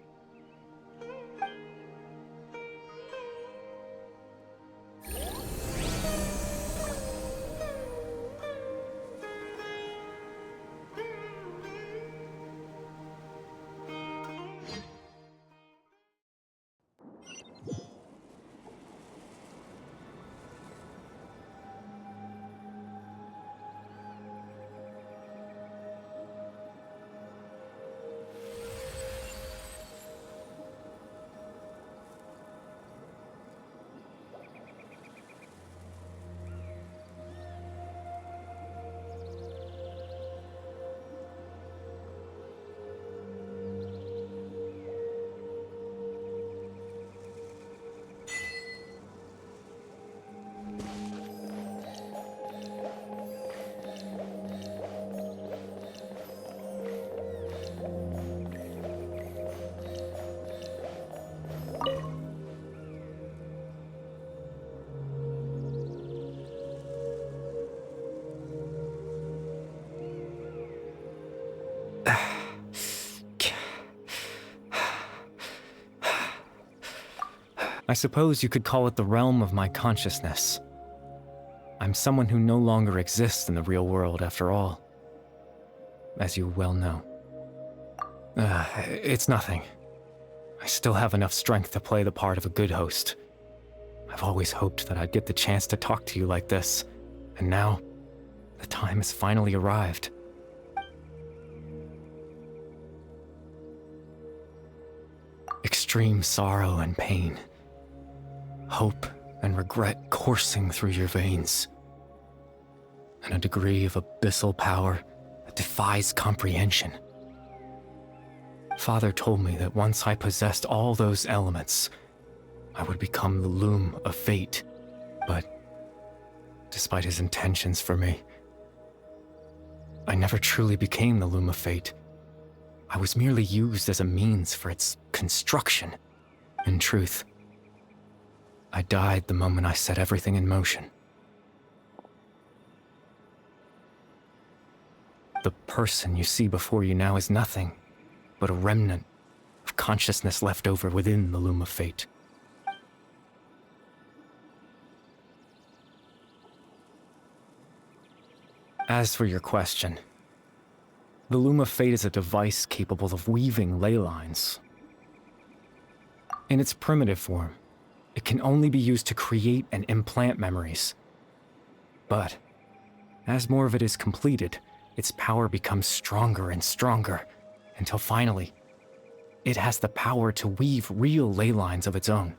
I suppose you could call it the realm of my consciousness. I'm someone who no longer exists in the real world, after all. As you well know. It's nothing. I still have enough strength to play the part of a good host. I've always hoped that I'd get the chance to talk to you like this, and now, the time has finally arrived. Extreme sorrow and pain. Hope and regret coursing through your veins. And a degree of abyssal power that defies comprehension. Father told me that once I possessed all those elements, I would become the Loom of Fate. But despite his intentions for me, I never truly became the Loom of Fate. I was merely used as a means for its construction. In truth, I died the moment I set everything in motion. The person you see before you now is nothing but a remnant of consciousness left over within the Loom of Fate. As for your question, the Loom of Fate is a device capable of weaving ley lines. In its primitive form, it can only be used to create and implant memories. But as more of it is completed, its power becomes stronger and stronger, until finally, it has the power to weave real ley lines of its own.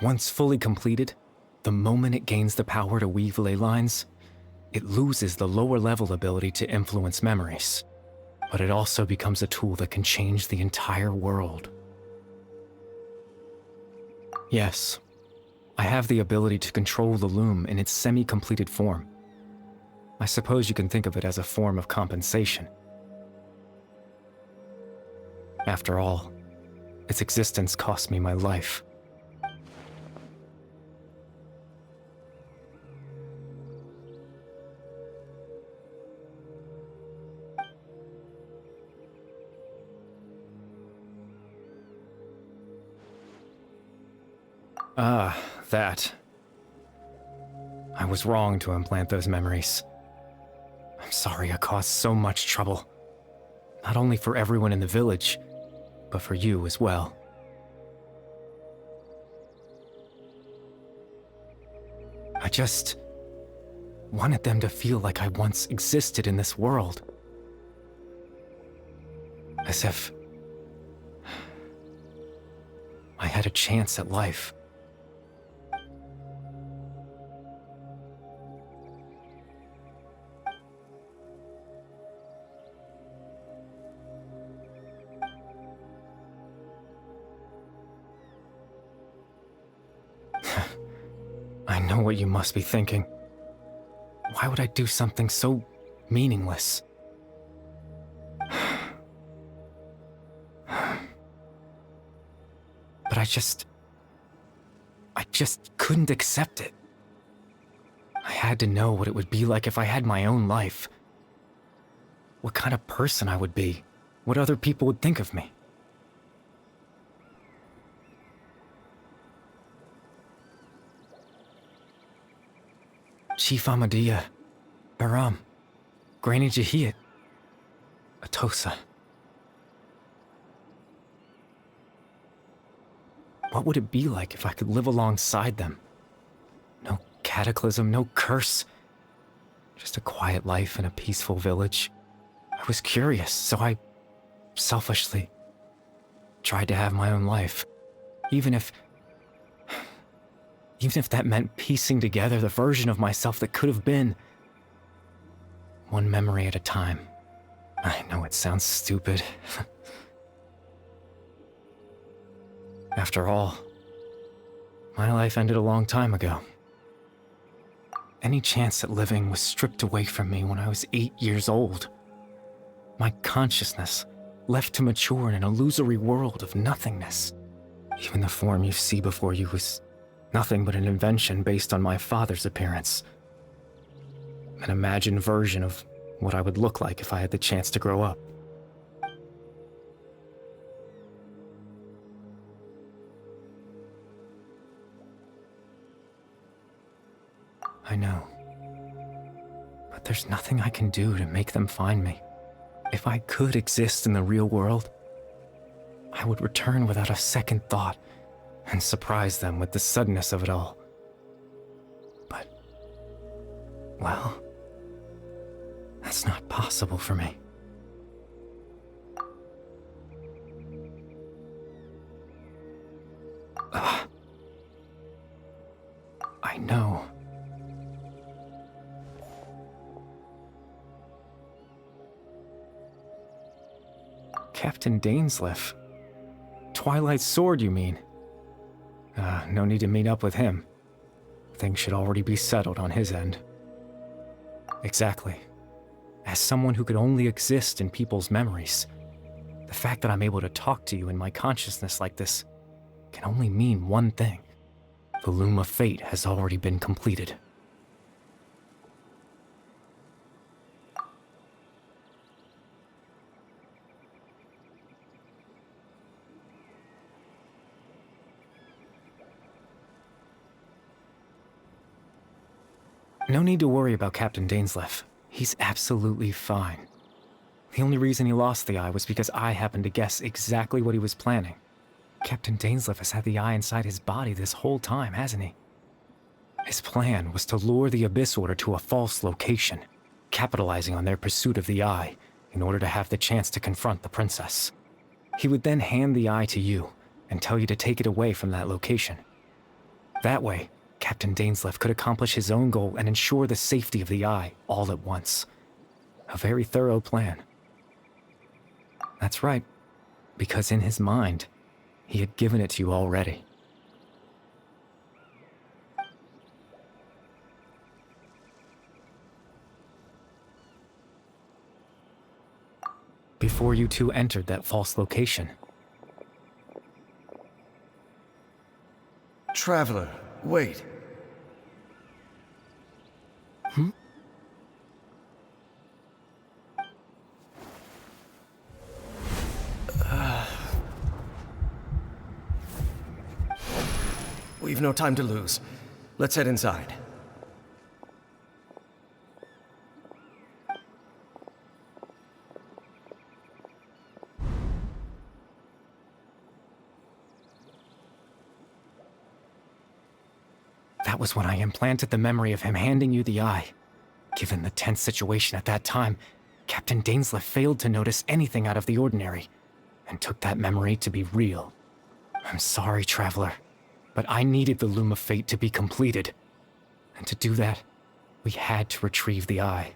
Once fully completed, the moment it gains the power to weave ley lines, it loses the lower-level ability to influence memories. But it also becomes a tool that can change the entire world. Yes, I have the ability to control the loom in its semi-completed form. I suppose you can think of it as a form of compensation. After all, its existence cost me my life. Ah, that. I was wrong to implant those memories. I'm sorry I caused so much trouble. Not only for everyone in the village, but for you as well. I just wanted them to feel like I once existed in this world. As if I had a chance at life. I know what you must be thinking. Why would I do something so meaningless? But I just couldn't accept it. I had to know what it would be like if I had my own life. What kind of person I would be. What other people would think of me. Chief Amadia, Baram, Granny Jahiyat, Atosa. What would it be like if I could live alongside them? No cataclysm, no curse. Just a quiet life in a peaceful village. I was curious, so I selfishly tried to have my own life. Even if that meant piecing together the version of myself that could have been. One memory at a time. I know it sounds stupid. After all, my life ended a long time ago. Any chance at living was stripped away from me when I was 8 years old. My consciousness left to mature in an illusory world of nothingness. Even the form you see before you was nothing but an invention based on my father's appearance. An imagined version of what I would look like if I had the chance to grow up. I know. But there's nothing I can do to make them find me. If I could exist in the real world, I would return without a second thought and surprise them with the suddenness of it all. But, well, that's not possible for me. I know. Captain Dainsleif. Twilight Sword, you mean? No need to meet up with him. Things should already be settled on his end. Exactly. As someone who could only exist in people's memories, the fact that I'm able to talk to you in my consciousness like this can only mean one thing. The Loom of Fate has already been completed. No need to worry about Captain Dainsleif. He's absolutely fine. The only reason he lost the eye was because I happened to guess exactly what he was planning. Captain Dainsleif has had the eye inside his body this whole time, hasn't he? His plan was to lure the Abyss Order to a false location, capitalizing on their pursuit of the eye in order to have the chance to confront the princess. He would then hand the eye to you and tell you to take it away from that location. That way, Captain Dainsleif could accomplish his own goal and ensure the safety of the eye all at once. A very thorough plan. That's right, because in his mind, he had given it to you already. Before you two entered that false location. Traveler, wait. We've no time to lose. Let's head inside. That was when I implanted the memory of him handing you the eye. Given the tense situation at that time, Captain Dainsleif failed to notice anything out of the ordinary, and took that memory to be real. I'm sorry, Traveler, but I needed the Loom of Fate to be completed. And to do that, we had to retrieve the eye.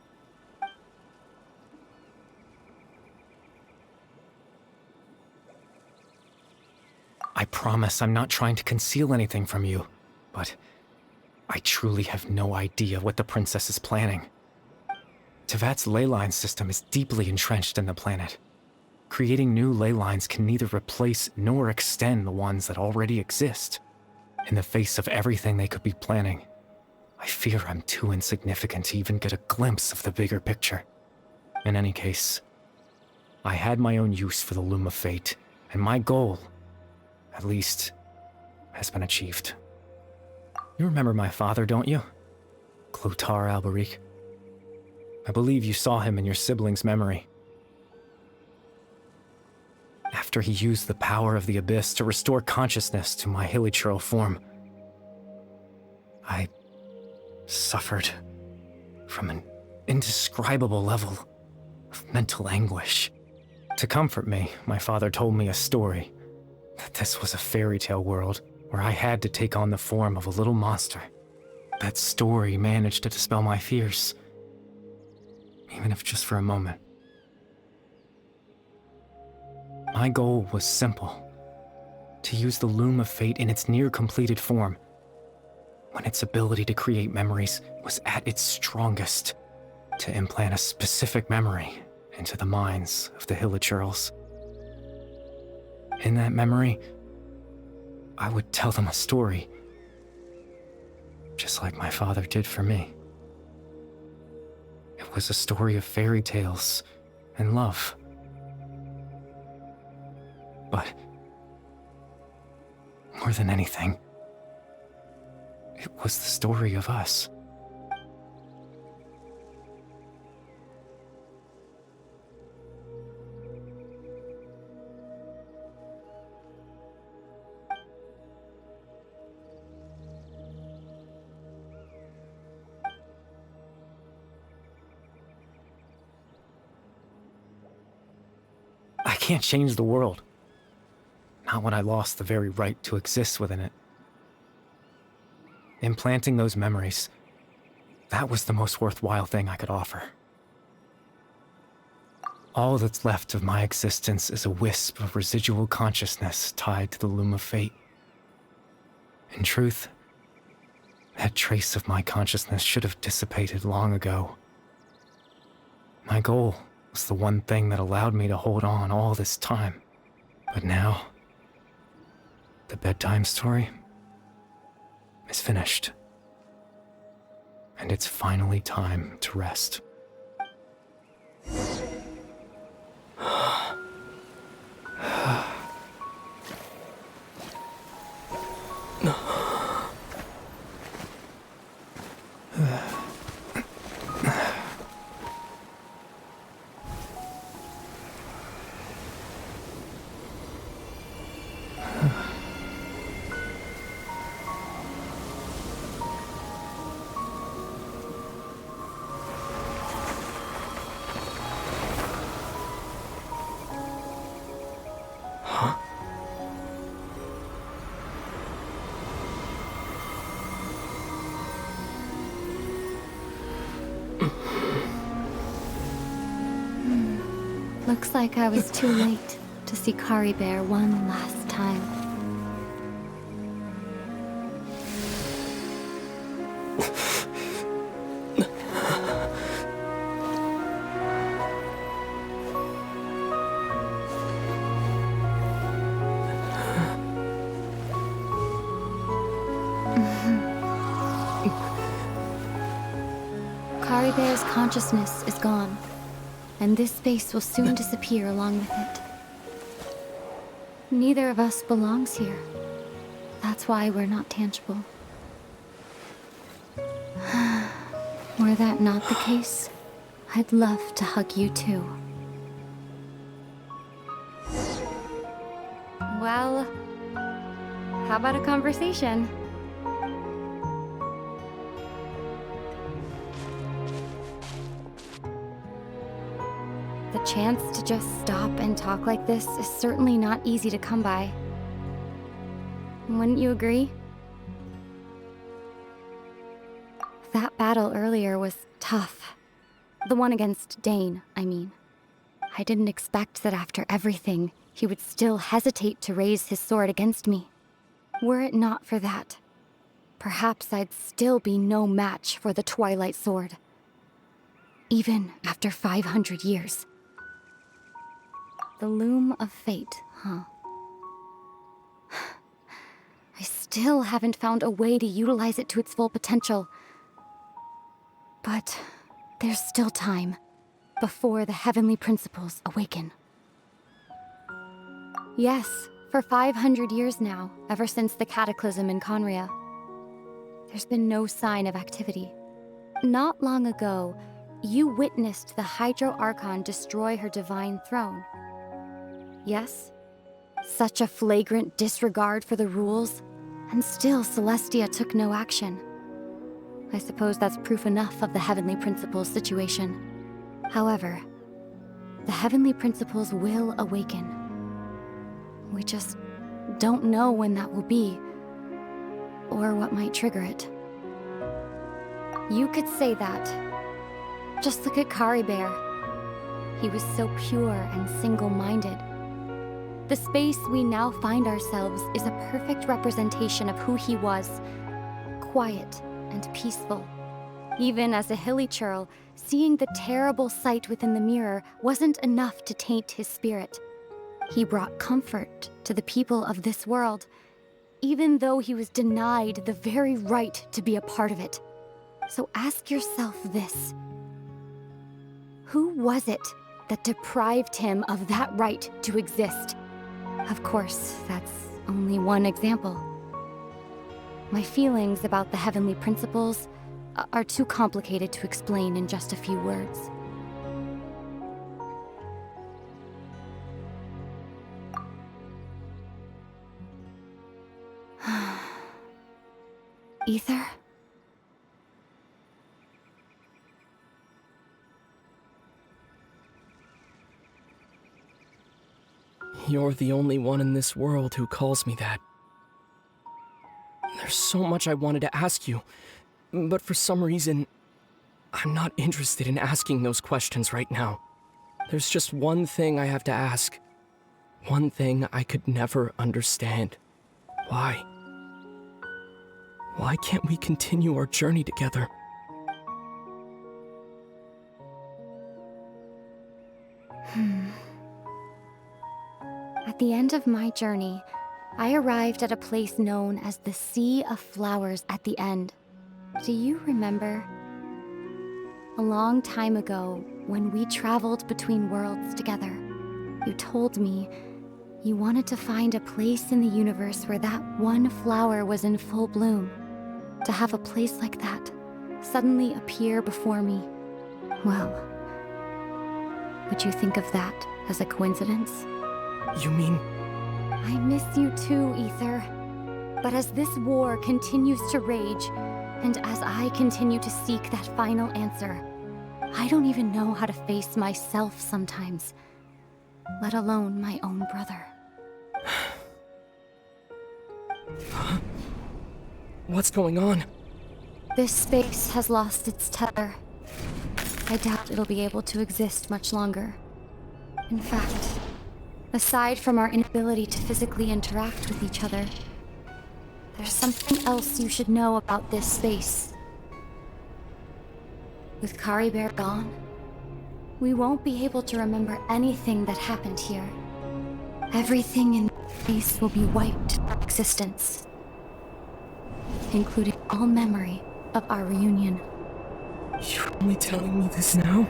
I promise I'm not trying to conceal anything from you, but I truly have no idea what the princess is planning. Tevat's ley line system is deeply entrenched in the planet. Creating new ley lines can neither replace nor extend the ones that already exist. In the face of everything they could be planning, I fear I'm too insignificant to even get a glimpse of the bigger picture. In any case, I had my own use for the Loom of Fate, and my goal, at least, has been achieved. You remember my father, don't you? Clotar Alberic. I believe you saw him in your sibling's memory. After he used the power of the Abyss to restore consciousness to my hilichurl form, I suffered from an indescribable level of mental anguish. To comfort me, my father told me a story, that this was a fairy tale world where I had to take on the form of a little monster. That story managed to dispel my fears, even if just for a moment. My goal was simple: to use the Loom of Fate in its near-completed form, when its ability to create memories was at its strongest, to implant a specific memory into the minds of the hilichurls. In that memory, I would tell them a story, just like my father did for me. It was a story of fairy tales and love. But more than anything, it was the story of us. I can't change the world. Not when I lost the very right to exist within it. Implanting those memories, that was the most worthwhile thing I could offer. All that's left of my existence is a wisp of residual consciousness tied to the Loom of Fate. In truth, that trace of my consciousness should have dissipated long ago. My goal was the one thing that allowed me to hold on all this time. But now, the bedtime story is finished. And it's finally time to rest. Looks like I was too late to see Caribert one last time. Caribert's consciousness is gone, and this space will soon disappear along with it. Neither of us belongs here. That's why we're not tangible. Were that not the case, I'd love to hug you too. Well, how about a conversation? The chance to just stop and talk like this is certainly not easy to come by. Wouldn't you agree? That battle earlier was tough. The one against Daine, I mean. I didn't expect that after everything, he would still hesitate to raise his sword against me. Were it not for that, perhaps I'd still be no match for the Twilight Sword. Even after 500 years. The Loom of Fate, huh? I still haven't found a way to utilize it to its full potential. But there's still time before the heavenly principles awaken. Yes, for 500 years now, ever since the cataclysm in Conria, there's been no sign of activity. Not long ago, you witnessed the Hydro Archon destroy her divine throne. Yes? Such a flagrant disregard for the rules, and still Celestia took no action. I suppose that's proof enough of the Heavenly Principles situation. However, the Heavenly Principles will awaken. We just don't know when that will be, or what might trigger it. You could say that. Just look at Caribert. He was so pure and single-minded. The space we now find ourselves is a perfect representation of who he was. Quiet and peaceful. Even as a hilly churl, seeing the terrible sight within the mirror wasn't enough to taint his spirit. He brought comfort to the people of this world, even though he was denied the very right to be a part of it. So ask yourself this. Who was it that deprived him of that right to exist? Of course, that's only one example. My feelings about the heavenly principles are too complicated to explain in just a few words. Ether? You're the only one in this world who calls me that. There's so much I wanted to ask you, but for some reason, I'm not interested in asking those questions right now. There's just one thing I have to ask. One thing I could never understand. Why? Why can't we continue our journey together? At the end of my journey, I arrived at a place known as the Sea of Flowers at the end. Do you remember? A long time ago, when we traveled between worlds together, you told me you wanted to find a place in the universe where that one flower was in full bloom. To have a place like that suddenly appear before me. Well, would you think of that as a coincidence? You mean... I miss you too, Ether. But as this war continues to rage, and as I continue to seek that final answer, I don't even know how to face myself sometimes, let alone my own brother. What's going on? This space has lost its tether. I doubt it'll be able to exist much longer. In fact, aside from our inability to physically interact with each other, there's something else you should know about this space. With Caribert gone, we won't be able to remember anything that happened here. Everything in this space will be wiped from existence, including all memory of our reunion. You're only telling me this now?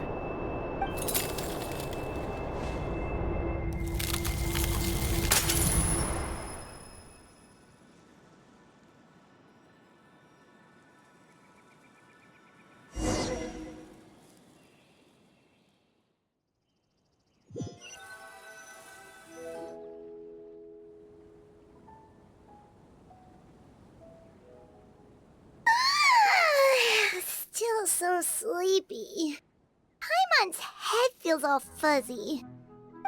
Still so sleepy. Paimon's head feels all fuzzy.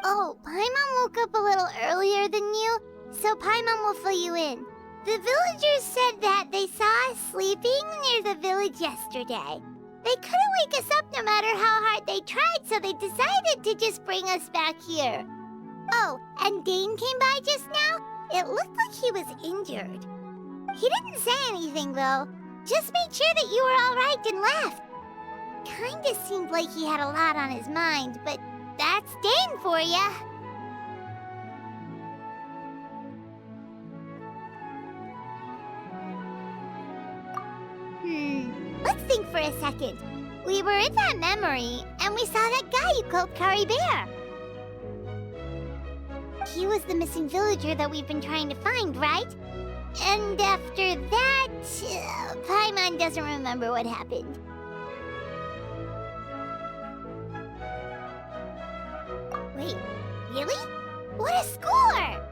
Oh, Paimon woke up a little earlier than you, so Paimon will fill you in. The villagers said that they saw us sleeping near the village yesterday. They couldn't wake us up no matter how hard they tried, so they decided to just bring us back here. Oh, and Daine came by just now. It looked like he was injured. He didn't say anything, though. Just made sure that you were alright and left. Kinda seemed like he had a lot on his mind, but that's Daine for ya. Let's think for a second. We were in that memory, and we saw that guy you called Caribert. He was the missing villager that we've been trying to find, right? And after that, Paimon doesn't remember what happened. Wait, really? What a score!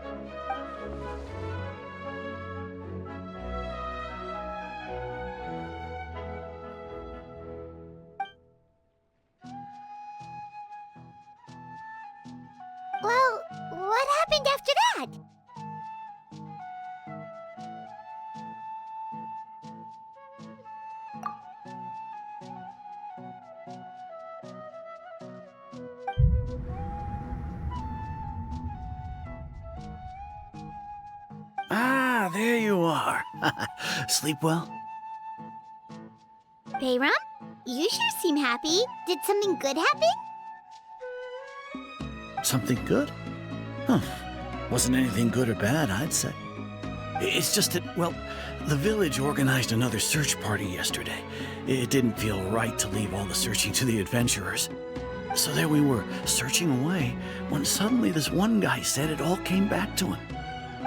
Well, what happened after that? Ah, there you are. Sleep well? Bayram? You sure seem happy. Did something good happen? Something good? Huh. Wasn't anything good or bad, I'd say. It's just that, well, the village organized another search party yesterday. It didn't feel right to leave all the searching to the adventurers. So there we were, searching away, when suddenly this one guy said it all came back to him.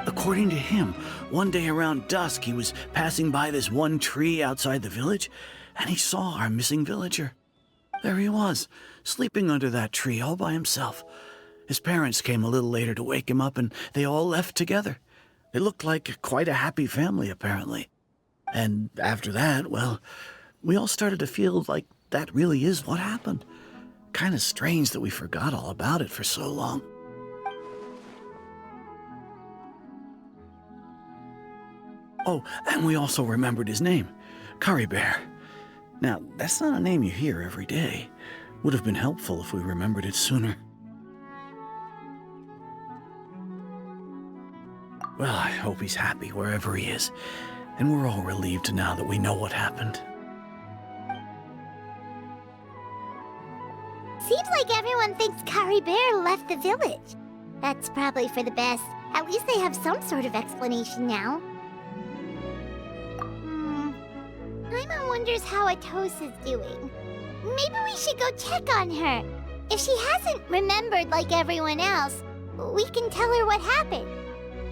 According to him, one day around dusk he was passing by this one tree outside the village, and he saw our missing villager. There he was, sleeping under that tree all by himself. His parents came a little later to wake him up, and they all left together. They looked like quite a happy family, apparently. And after that, well, we all started to feel like that really is what happened. Kind of strange that we forgot all about it for so long. Oh, and we also remembered his name, Caribert. Now, that's not a name you hear every day. Would have been helpful if we remembered it sooner. Well, I hope he's happy wherever he is, and we're all relieved now that we know what happened. Seems like everyone thinks Caribert left the village. That's probably for the best. At least they have some sort of explanation now. Paimon wonders how Atosa's doing. Maybe we should go check on her. If she hasn't remembered like everyone else, we can tell her what happened.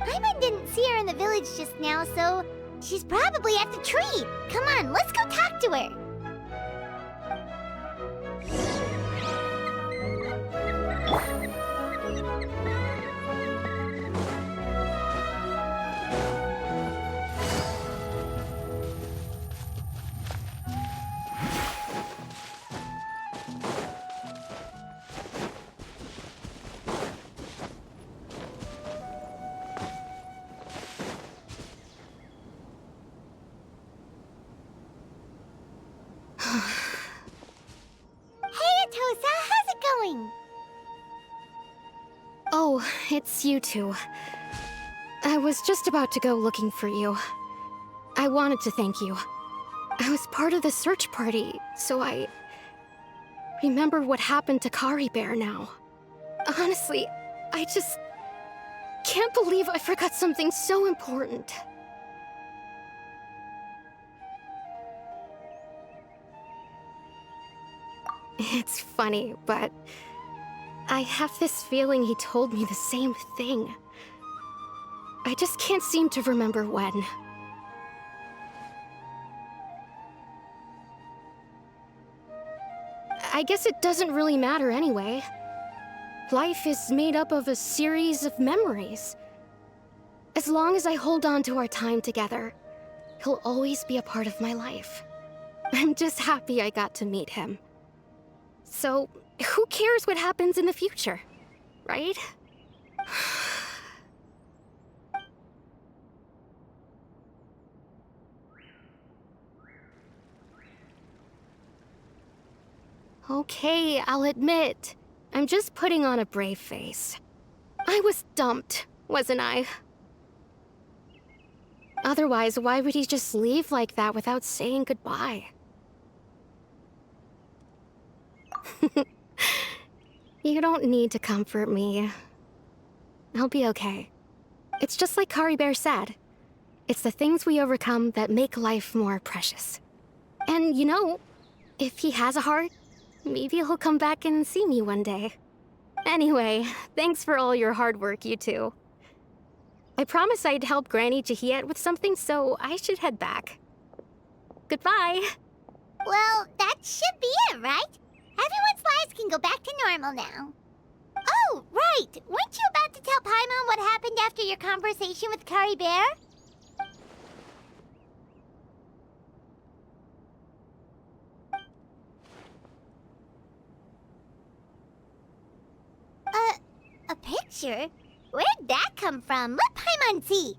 Paimon didn't see her in the village just now, so she's probably at the tree. Come on, let's go talk to her. Oh, it's you two. I was just about to go looking for you. I wanted to thank you. I was part of the search party, so I remember what happened to Caribert now. Honestly, I just can't believe I forgot something so important. It's funny, but I have this feeling he told me the same thing. I just can't seem to remember when. I guess it doesn't really matter anyway. Life is made up of a series of memories. As long as I hold on to our time together, he'll always be a part of my life. I'm just happy I got to meet him. So, who cares what happens in the future, right? Okay, I'll admit, I'm just putting on a brave face. I was dumped, wasn't I? Otherwise, why would he just leave like that without saying goodbye? You don't need to comfort me. I'll be okay. It's just like Caribert said. It's the things we overcome that make life more precious. And you know, if he has a heart, maybe he'll come back and see me one day. Anyway, thanks for all your hard work, you two. I promised I'd help Granny Jahiet with something, so I should head back. Goodbye. Well, that should be it, right? Everyone's lives can go back to normal now. Oh, right! Weren't you about to tell Paimon what happened after your conversation with Caribert? A picture? Where'd that come from? Let Paimon see.